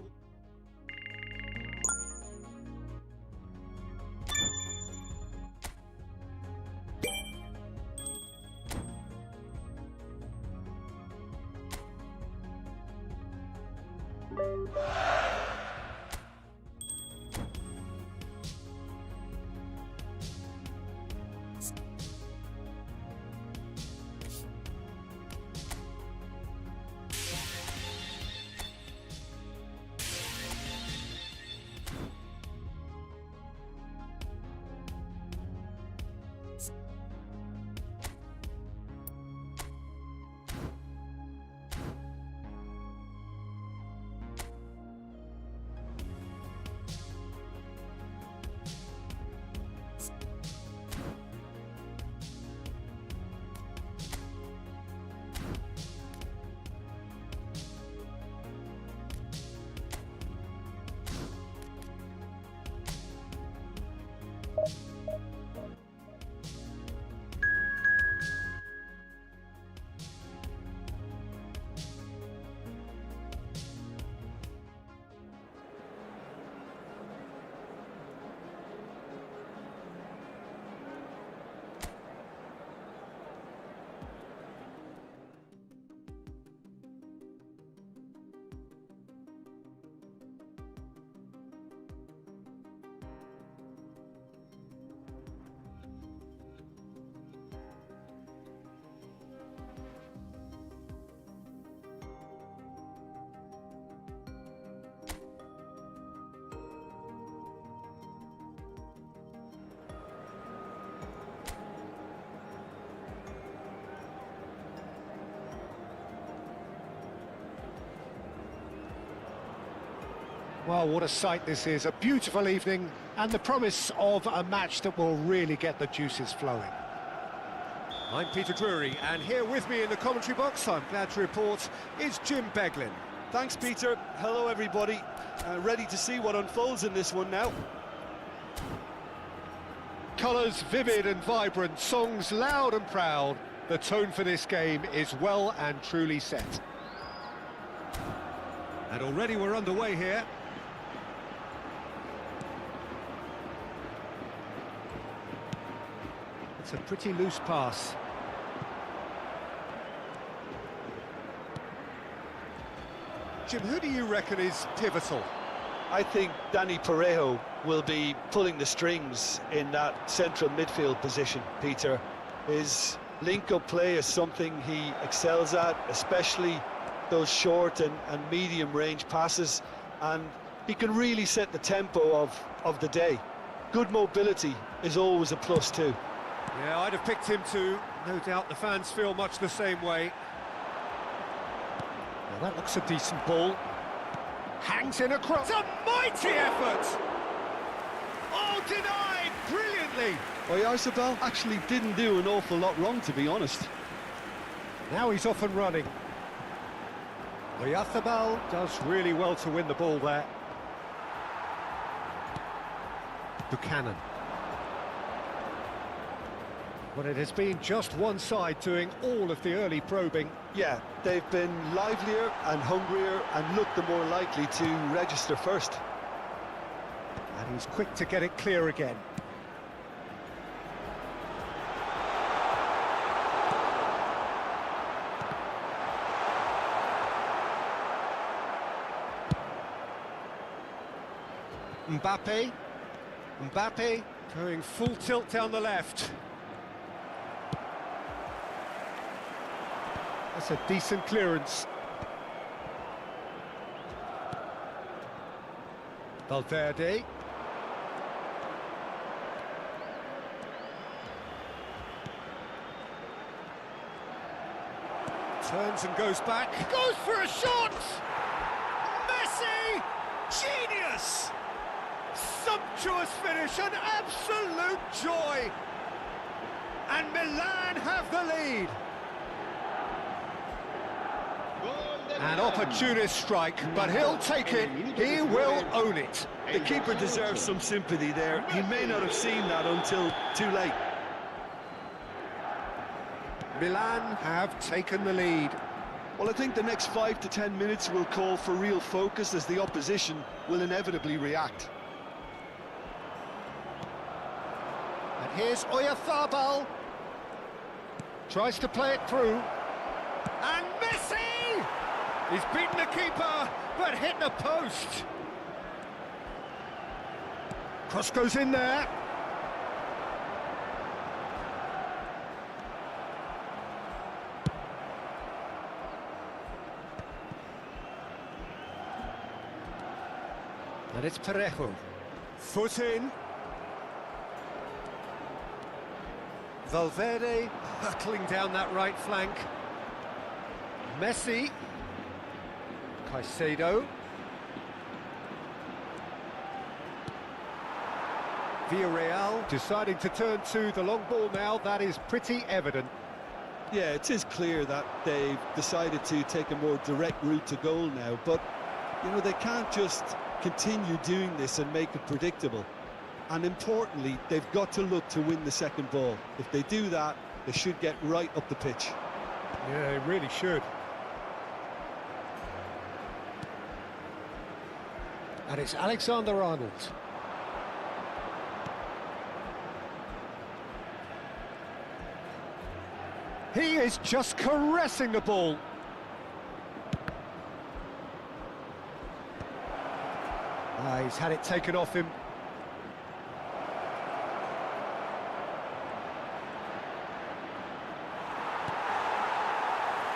Well, what a sight this is. A beautiful evening and the promise of a match that will really get the juices flowing. I'm Peter Drury, and here with me in the commentary box, I'm glad to report, is Jim Beglin. Thanks, Peter. Hello, everybody. Ready to see what unfolds in this one now. Colours vivid and vibrant, songs loud and proud. The tone for this game is well and truly set. And already we're underway here. It's a pretty loose pass. Jim, who do you reckon is pivotal? I think Dani Parejo will be pulling the strings in that central midfield position, Peter. His link-up play is something he excels at, especially those short and medium-range passes, and he can really set the tempo of the day. Good mobility is always a plus too. Yeah, I'd have picked him too. No doubt the fans feel much the same way. Now that looks a decent ball. Hangs in across. It's a mighty effort! Oh, denied brilliantly! Oyarzabal actually didn't do an awful lot wrong, to be honest. Now he's off and running. Oyarzabal does really well to win the ball there. Buchanan. Well, it has been just one side doing all of the early probing. Yeah, they've been livelier and hungrier and looked the more likely to register first. And he's quick to get it clear again. Mbappe going full tilt down the left. That's a decent clearance. Valverde. Turns and goes back. Goes for a shot! Messi! Genius! Sumptuous finish, an absolute joy! And Milan have the lead. An opportunist strike, but he'll take it, he will own it. The keeper deserves some sympathy there. He may not have seen that until too late. Milan have taken the lead. Well, I think the next 5 to 10 minutes will call for real focus, as the opposition will inevitably react. And here's Oyarzabal. Tries to play it through. And Messi! He's beaten the keeper, but hit the post. Cross goes in there. And it's Parejo. Foot in. Valverde hurtling down that right flank. Messi. Caicedo. Villarreal deciding to turn to the long ball now. That is pretty evident. Yeah, it is clear that they've decided to take a more direct route to goal now, but, you know, they can't just continue doing this and make it predictable. And importantly, they've got to look to win the second ball. If they do that, they should get right up the pitch. Yeah, they really should. And it's Alexander-Arnold. He is just caressing the ball. He's had it taken off him.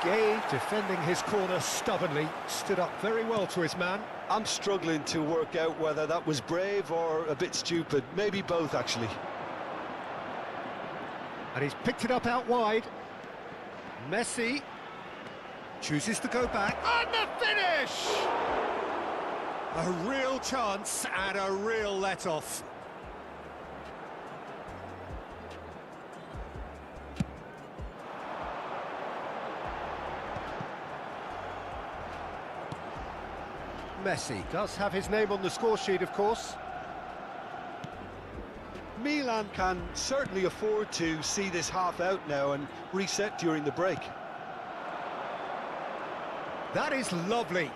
Gay defending his corner stubbornly, stood up very well to his man. I'm struggling to work out whether that was brave or a bit stupid. Maybe both, actually. And he's picked it up out wide. Messi chooses to go back. And the finish! A real chance and a real let-off. Messi does have his name on the score sheet, of course. Milan can certainly afford to see this half out now and reset during the break. That is lovely.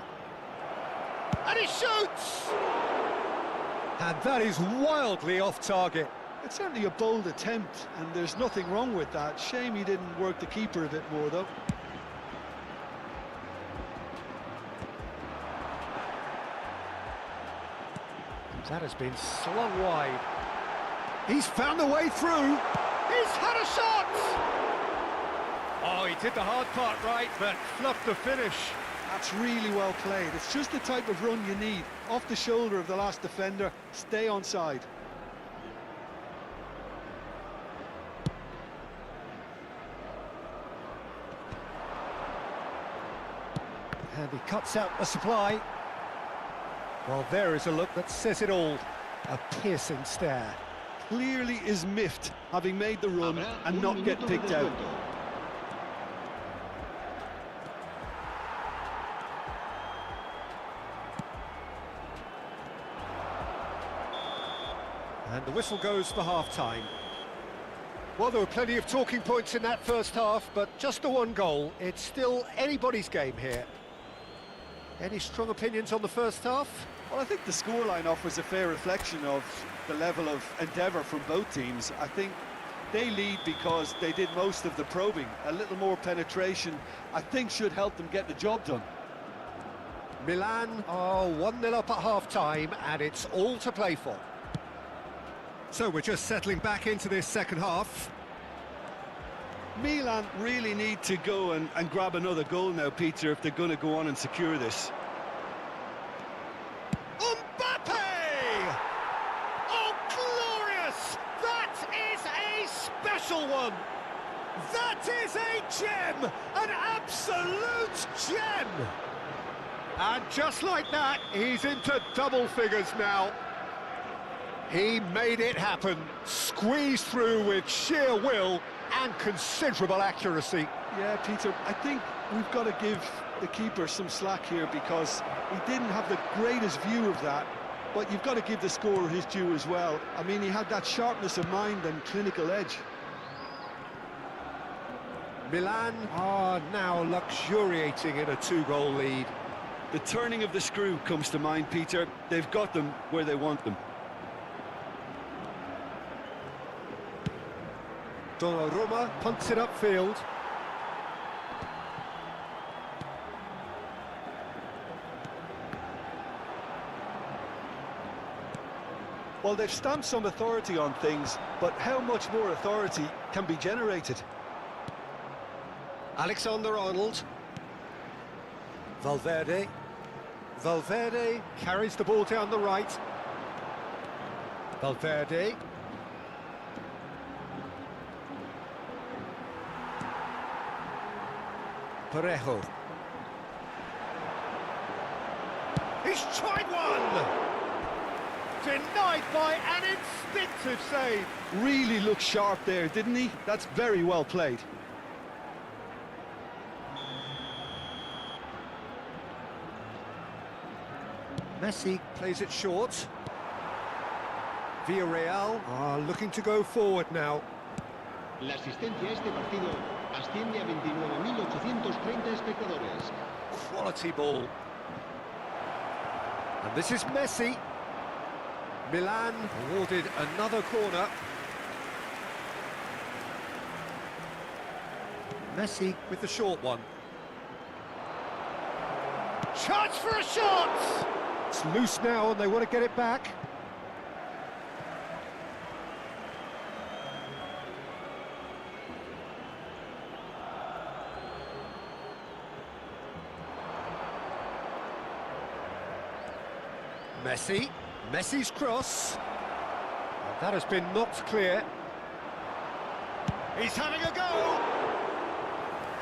And he shoots! And that is wildly off target. It's certainly a bold attempt, and there's nothing wrong with that. Shame he didn't work the keeper a bit more, though. That has been slung wide. He's found a way through. He's had a shot! Oh, he did the hard part right, but fluffed the finish. That's really well played. It's just the type of run you need. Off the shoulder of the last defender, stay onside. And he cuts out the supply. Well, there is a look that says it all. A piercing stare. Clearly is miffed, having made the run and not get picked out. And the whistle goes for half-time. Well, there were plenty of talking points in that first half, but just the one goal. It's still anybody's game here. Any strong opinions on the first half? Well, I think the scoreline offers a fair reflection of the level of endeavour from both teams. I think they lead because they did most of the probing. A little more penetration, I think, should help them get the job done. Milan are 1-0 up at half-time, and it's all to play for. So we're just settling back into this second half. Milan really need to go and grab another goal now, Peter, if they're going to go on and secure this. Mbappe! Oh, glorious! That is a special one! That is a gem! An absolute gem! And just like that, he's into double figures now. He made it happen, squeezed through with sheer will and considerable accuracy. Yeah, Peter, I think we've got to give the keeper some slack here because he didn't have the greatest view of that, but you've got to give the scorer his due as well. I mean, he had that sharpness of mind and clinical edge. Milan are now luxuriating in a two-goal lead. The turning of the screw comes to mind, Peter. They've got them where they want them. Donnarumma punts it upfield. Well, they've stamped some authority on things, but how much more authority can be generated? Alexander-Arnold. Valverde. Valverde carries the ball down the right. Valverde. Parejo. He's tried one! Denied by an instinctive save. Really looked sharp there, didn't he? That's very well played. Messi plays it short. Villarreal are looking to go forward now. La asistencia a este partido asciende a 29.830 espectadores. Quality ball. And this is Messi. Milan awarded another corner. Messi with the short one. Chance for a shot! It's loose now and they want to get it back. Messi, Messi's cross. And that has been knocked clear. He's having a go!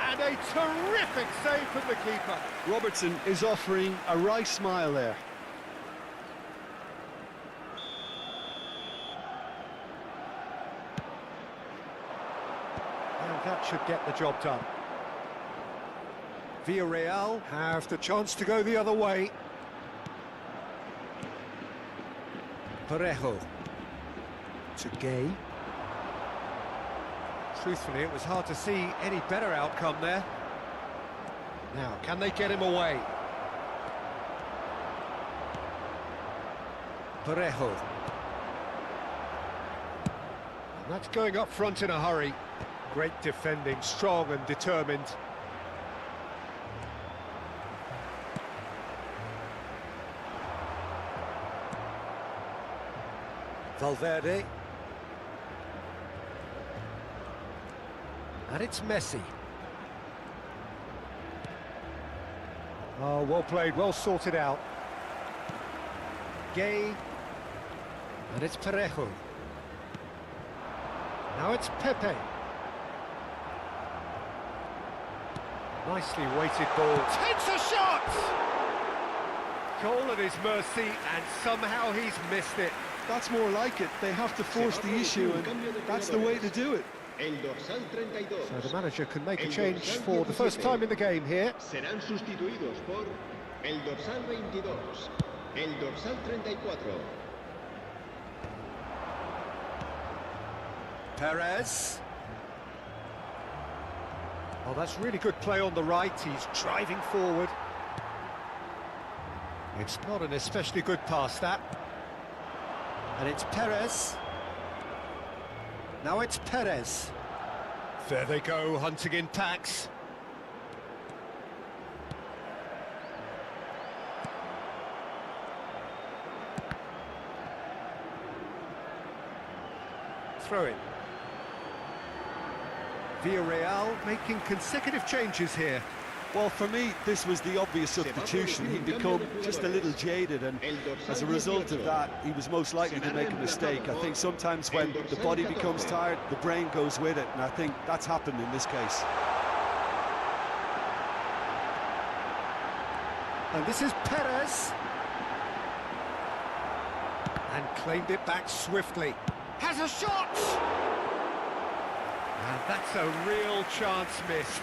And a terrific save from the keeper. Robertson is offering a wry smile there. And that should get the job done. Villarreal have the chance to go the other way. Parejo. To Gay. Truthfully, it was hard to see any better outcome there. Now, can they get him away? Parejo. And that's going up front in a hurry. Great defending, strong and determined. Valverde. And it's Messi. Oh, well played, well sorted out. Gay. And it's Parejo. Now it's Pepe. Nicely weighted ball. Takes a shot! Goal at his mercy, and somehow he's missed it. That's more like it. They have to force the issue, and that's the way to do it. El dorsal 32. So the manager can make a change for the first time in the game here. Serán sustituidos por el dorsal 22, el dorsal 34. Perez. Oh, that's really good play on the right. He's driving forward. It's not an especially good pass, that. And it's Perez. Now it's Perez. There they go, hunting in packs. Throw it. Villarreal making consecutive changes here. Well, for me, this was the obvious substitution. He'd become just a little jaded, and as a result of that, he was most likely to make a mistake. I think sometimes when the body becomes tired, the brain goes with it, and I think that's happened in this case. And this is Perez. And claimed it back swiftly. Has a shot! And that's a real chance missed.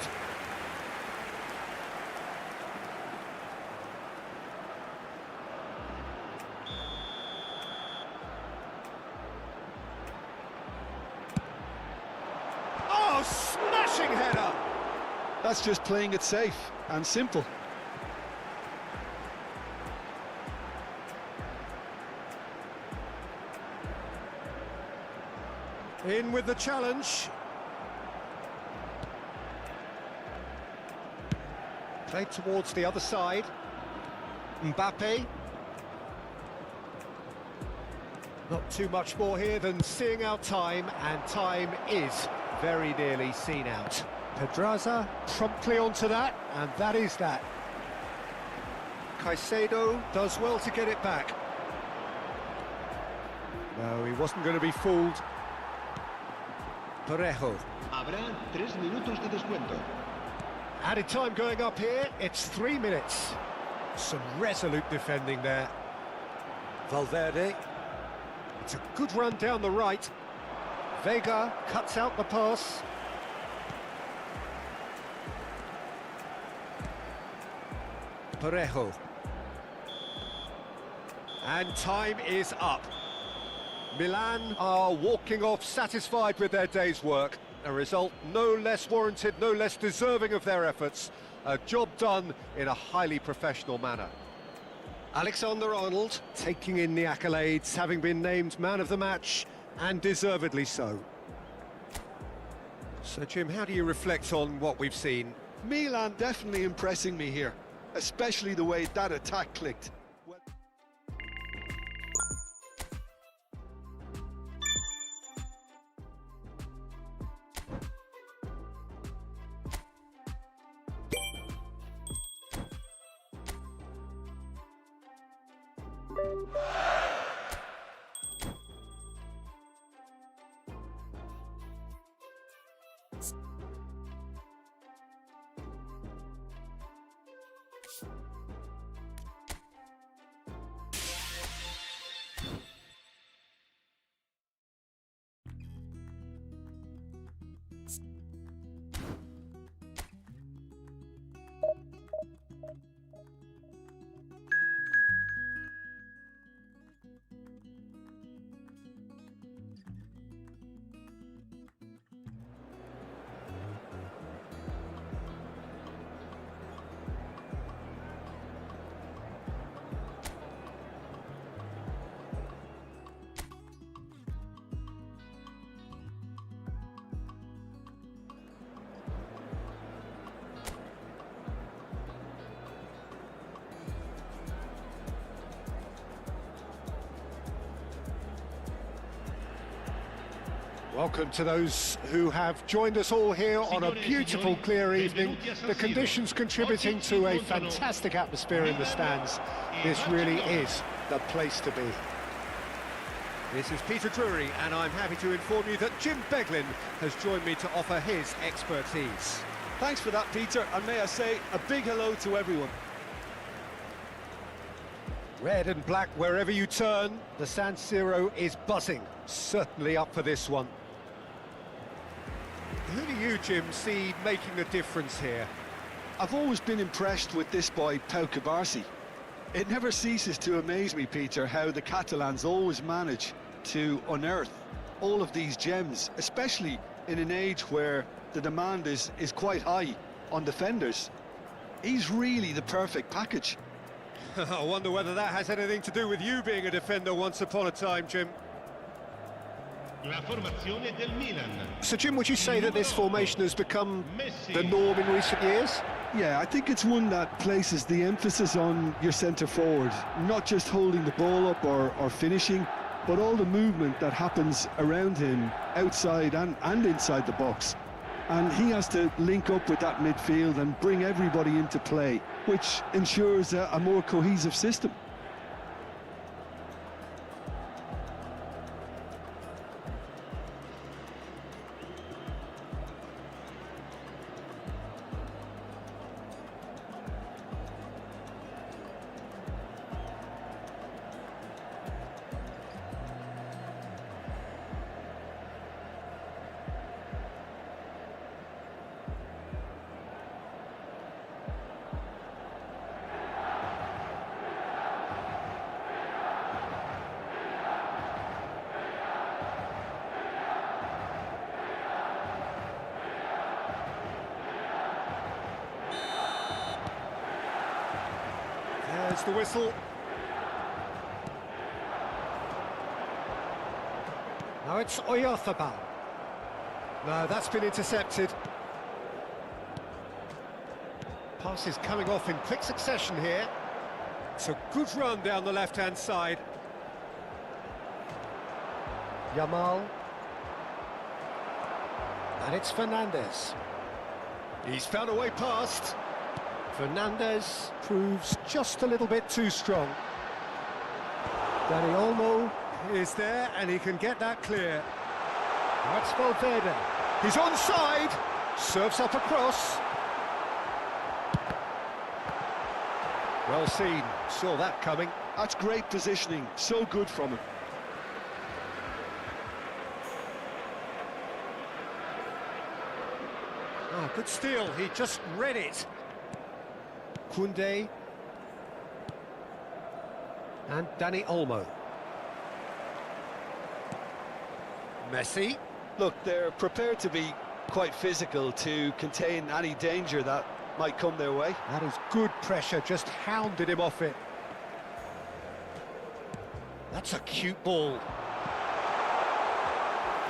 Oh, smashing header! That's just playing it safe and simple. In with the challenge. Played towards the other side. Mbappe. Not too much more here than seeing out time, and time is very nearly seen out. Pedraza promptly onto that, and that is that. Caicedo does well to get it back. No, he wasn't going to be fooled. Parejo. Habrá 3 minutos de descuento. Added time going up here, it's 3 minutes. Some resolute defending there. Valverde. It's a good run down the right. Vega cuts out the pass. Parejo. And time is up. Milan are walking off satisfied with their day's work. A result no less warranted, no less deserving of their efforts. A job done in a highly professional manner. Alexander-Arnold taking in the accolades, having been named man of the match, and deservedly so. So, Jim, how do you reflect on what we've seen? Milan definitely impressing me here, especially the way that attack clicked. Welcome to those who have joined us all here on a beautiful, clear evening. The conditions contributing to a fantastic atmosphere in the stands. This really is the place to be. This is Peter Drury, and I'm happy to inform you that Jim Beglin has joined me to offer his expertise. Thanks for that, Peter, and may I say a big hello to everyone. Red and black wherever you turn, the San Siro is buzzing. Certainly up for this one. Who do you, Jim, see making the difference here? I've always been impressed with this boy, Pau Cubarsí. It never ceases to amaze me, Peter, how the Catalans always manage to unearth all of these gems, especially in an age where the demand is quite high on defenders. He's really the perfect package. I wonder whether that has anything to do with you being a defender once upon a time, Jim. So, Jim, would you say that this formation has become the norm in recent years? Yeah, I think it's one that places the emphasis on your centre forward, not just holding the ball up or finishing, but all the movement that happens around him, outside and inside the box. And he has to link up with that midfield and bring everybody into play, which ensures a more cohesive system. There's the whistle. Now it's Oyarzabal. No, that's been intercepted. Pass is coming off in quick succession here. It's a good run down the left-hand side. Yamal. And it's Fernandez. He's found a way past. Fernandez proves just a little bit too strong. Dani Olmo Is there, and he can get that clear. That's Valverde. He's onside. Serves up across. Well seen. Saw that coming. That's great positioning, so good from him. Oh, good steal. He just read it. Koundé. And Dani Olmo. Messi. Look, they're prepared to be quite physical to contain any danger that might come their way. That is good pressure, just hounded him off it. That's a cute ball.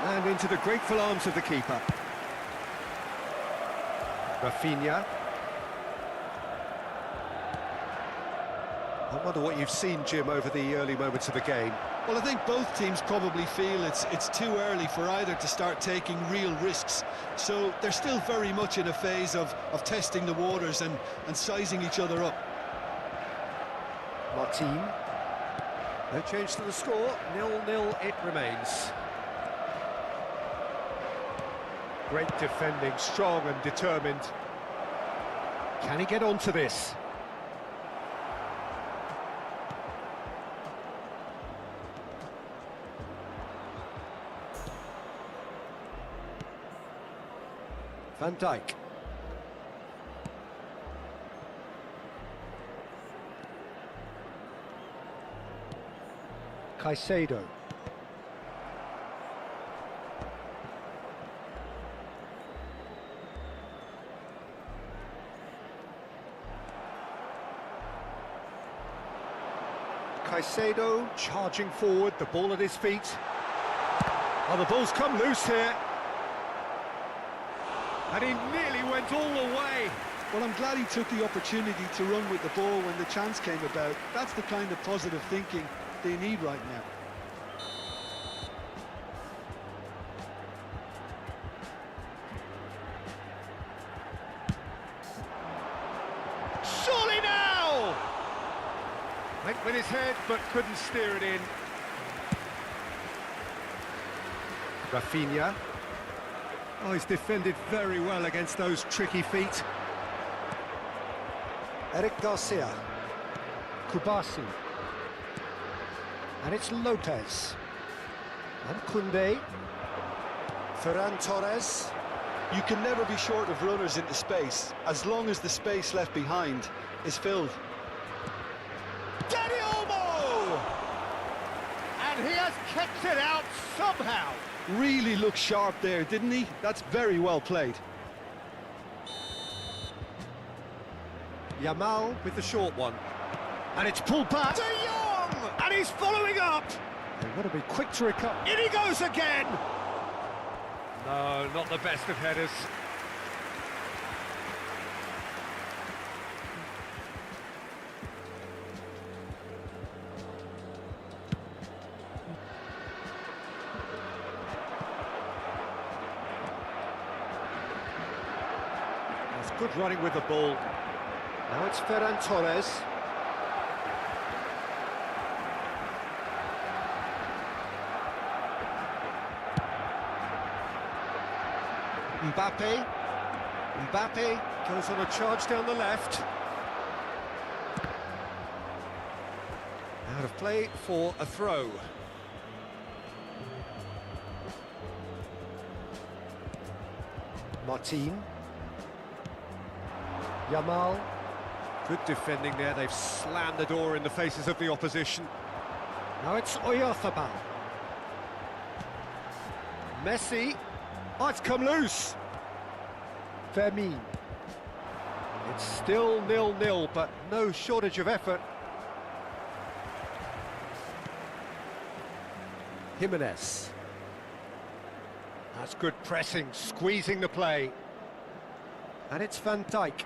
And into the grateful arms of the keeper. Rafinha. I wonder what you've seen, Jim, over the early moments of the game. Well, I think both teams probably feel it's too early for either to start taking real risks. So they're still very much in a phase of testing the waters and sizing each other up. Martin. No change to the score, 0-0 it remains. Great defending, strong and determined. Can he get onto this? Van Dijk. Caicedo. Caicedo charging forward, the ball at his feet. Oh, the ball's come loose here. And he nearly went all the way. Well, I'm glad he took the opportunity to run with the ball when the chance came about. That's the kind of positive thinking they need right now. with his head, but couldn't steer it in. Rafinha. Oh, he's defended very well against those tricky feet. Eric Garcia. Kubasi. And it's Lopez. And Koundé. Ferran Torres. You can never be short of runners into space, as long as the space left behind is filled. Danny Olmo! And he has kept it out somehow. Really looked sharp there, didn't he? That's very well played. Yamal with the short one. And it's pulled back. De Jong! And he's following up. They've got to be quick to recover. In he goes again! No, not the best of headers. That's good running with the ball. Now it's Ferran Torres. Mbappe goes on a charge down the left. Out of play for a throw. Martin. Yamal. Good defending there. They've slammed the door in the faces of the opposition. Now it's Oyarzabal. Messi. Oh, it's come loose. Fermin. It's still 0-0, but no shortage of effort. Jimenez. That's good pressing, squeezing the play. And it's Van Dijk.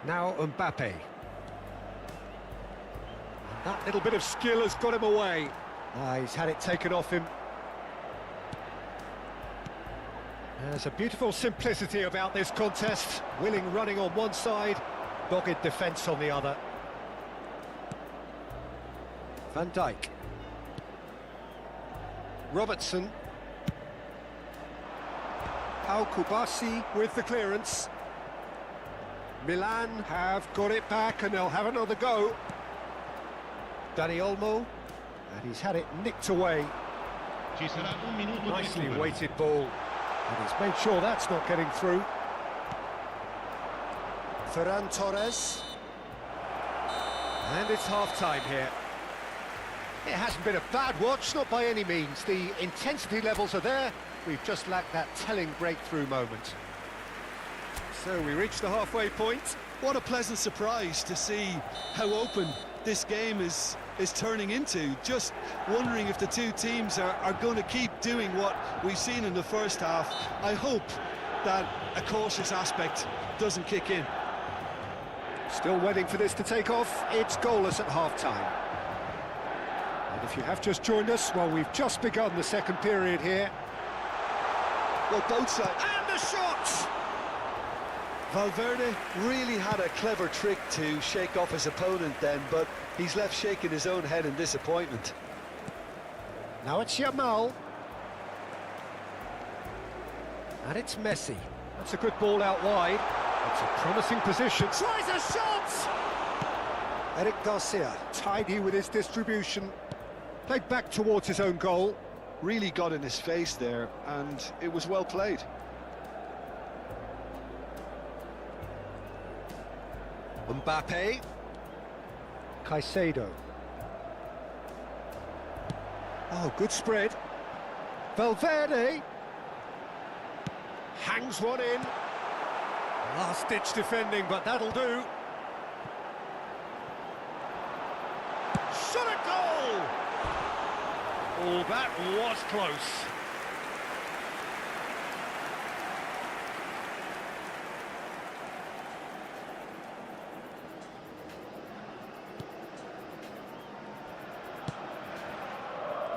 Now Mbappe. That little bit of skill has got him away. He's had it taken off him. There's a beautiful simplicity about this contest. Willing running on one side, dogged defence on the other. Van Dijk. Robertson. Pau Kubasi with the clearance. Milan have got it back and they'll have another go. Danny Olmo, and he's had it nicked away. Nicely weighted ball. And he's made sure that's not getting through. Ferran Torres. And it's half-time here. It hasn't been a bad watch, not by any means. The intensity levels are there. We've just lacked that telling breakthrough moment. So we reach the halfway point. What a pleasant surprise to see how open this game is turning into. Just wondering if the two teams are going to keep doing what we've seen in the first half. I hope that a cautious aspect doesn't kick in. Still waiting for this to take off. It's goalless at half-time. And if you have just joined us, well, we've just begun the second period here. Well, both sides. And the shot! Valverde really had a clever trick to shake off his opponent then, but he's left shaking his own head in disappointment. Now it's Yamal. And it's Messi. That's a good ball out wide. It's a promising position. Tries a shot! Eric Garcia, tidy with his distribution. Played back towards his own goal. Really got in his face there, and it was well played. Mbappe. Caicedo. Oh, good spread. Valverde. Hangs one in. Last-ditch defending, but that'll do. Shot a goal! Oh, that was close.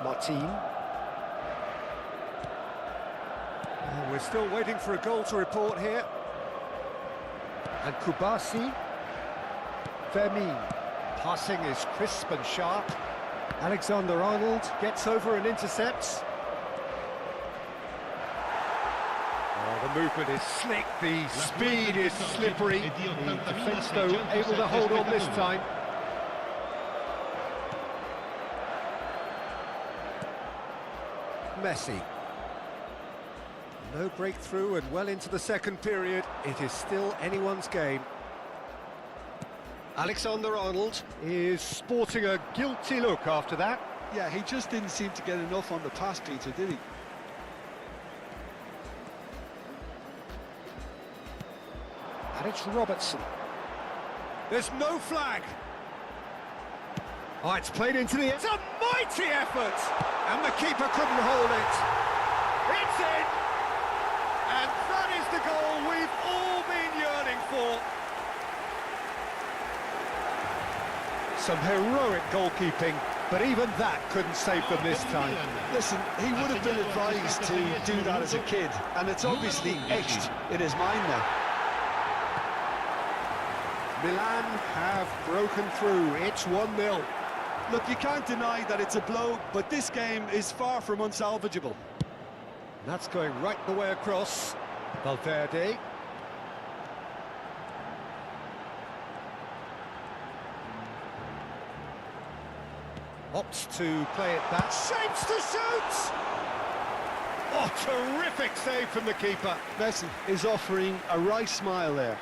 Martin. Oh, we're still waiting for a goal to report here. And Kubasi. Fermin. Passing is crisp and sharp. Alexander-Arnold gets over and intercepts. Oh, the movement is slick, the speed is slippery. The defence, though, able to hold on this time. Messi. No breakthrough and well into the second period. It is still anyone's game. Alexander-Arnold is sporting a guilty look after that. Yeah, he just didn't seem to get enough on the pass, Peter, did he? And it's Robertson. There's no flag. Oh, it's played into the... It's a mighty effort! And the keeper couldn't hold it. It's in! And that is the goal we've all been yearning for. Some heroic goalkeeping, but even that couldn't save them this time. Listen, he would have been advised to do that as a kid, and it's obviously etched in his mind now. Milan have broken through. It's 1-0. Look, you can't deny that it's a blow, but this game is far from unsalvageable. That's going right the way across. Valverde. Opts to play it back. Shapes to shoot! Oh, terrific save from the keeper. Messi is offering a right smile there.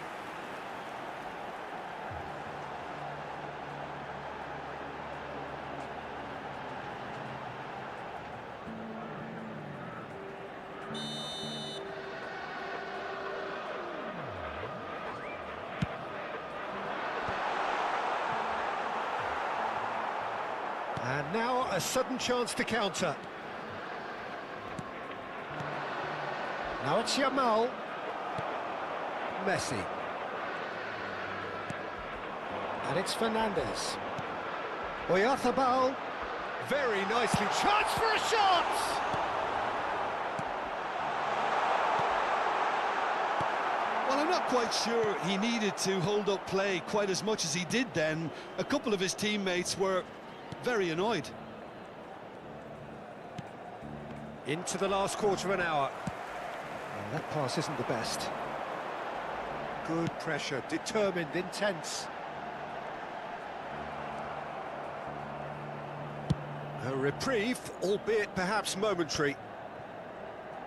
And now a sudden chance to counter. Now it's Yamal. Messi. And it's Fernandez. Oyarzabal. Very nicely. Chance for a shot! Well, I'm not quite sure he needed to hold up play quite as much as he did then. A couple of his teammates were very annoyed. Into the last quarter of an hour. Well, that pass isn't the best. Good pressure, determined, intense. A reprieve, albeit perhaps momentary.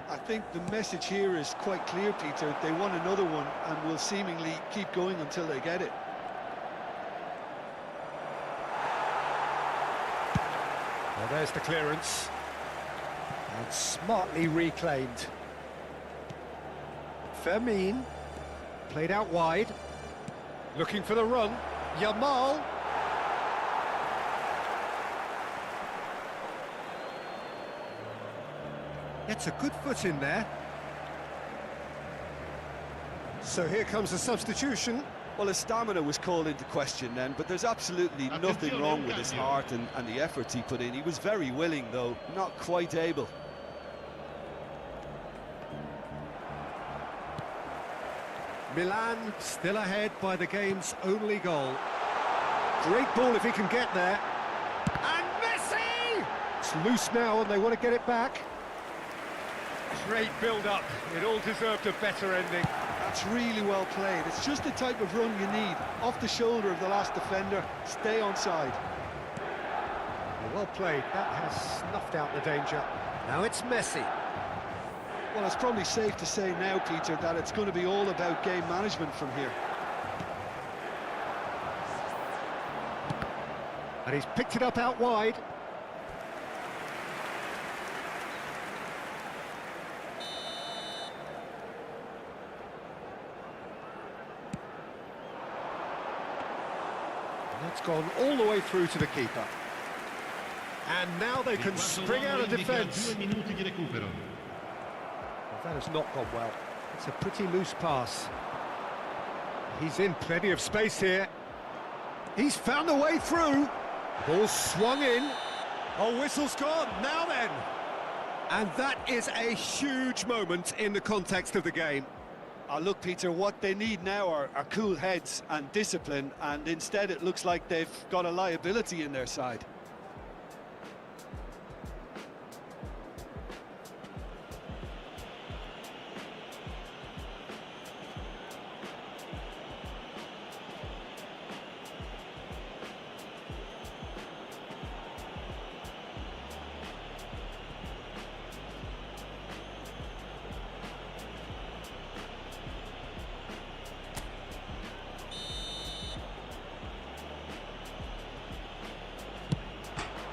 I think the message here is quite clear, Peter. They want another one and will seemingly keep going until they get it. Well, there's the clearance. And smartly reclaimed. Fermin. Played out wide. Looking for the run. Yamal. Gets a good foot in there. So here comes the substitution. Well, his stamina was called into question then, but there's absolutely nothing wrong with his heart and the efforts he put in. He was very willing, though, not quite able. Milan still ahead by the game's only goal. Great ball if he can get there. And Messi! It's loose now and they want to get it back. Great build-up. It all deserved a better ending. That's really well played. It's just the type of run you need. Off the shoulder of the last defender, stay onside. Well played. That has snuffed out the danger. Now it's Messi. Well, it's probably safe to say now, Peter, that it's going to be all about game management from here. And he's picked it up out wide. That's gone all the way through to the keeper. And now they can spring out of defence. Well, that has not gone well. It's a pretty loose pass. He's in plenty of space here. He's found a way through. Ball swung in. Oh, whistle's gone. Now then. And that is a huge moment in the context of the game. Look, Peter, what they need now are cool heads and discipline, and instead it looks like they've got a liability in their side.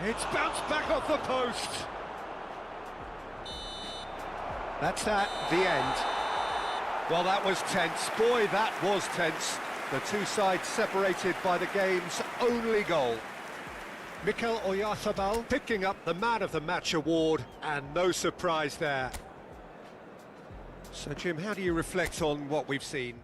It's bounced back off the post. That's that, the end. Well, that was tense. Boy, that was tense. The two sides separated by the game's only goal. Mikel Oyarzabal picking up the Man of the Match award, and no surprise there. So, Jim, how do you reflect on what we've seen?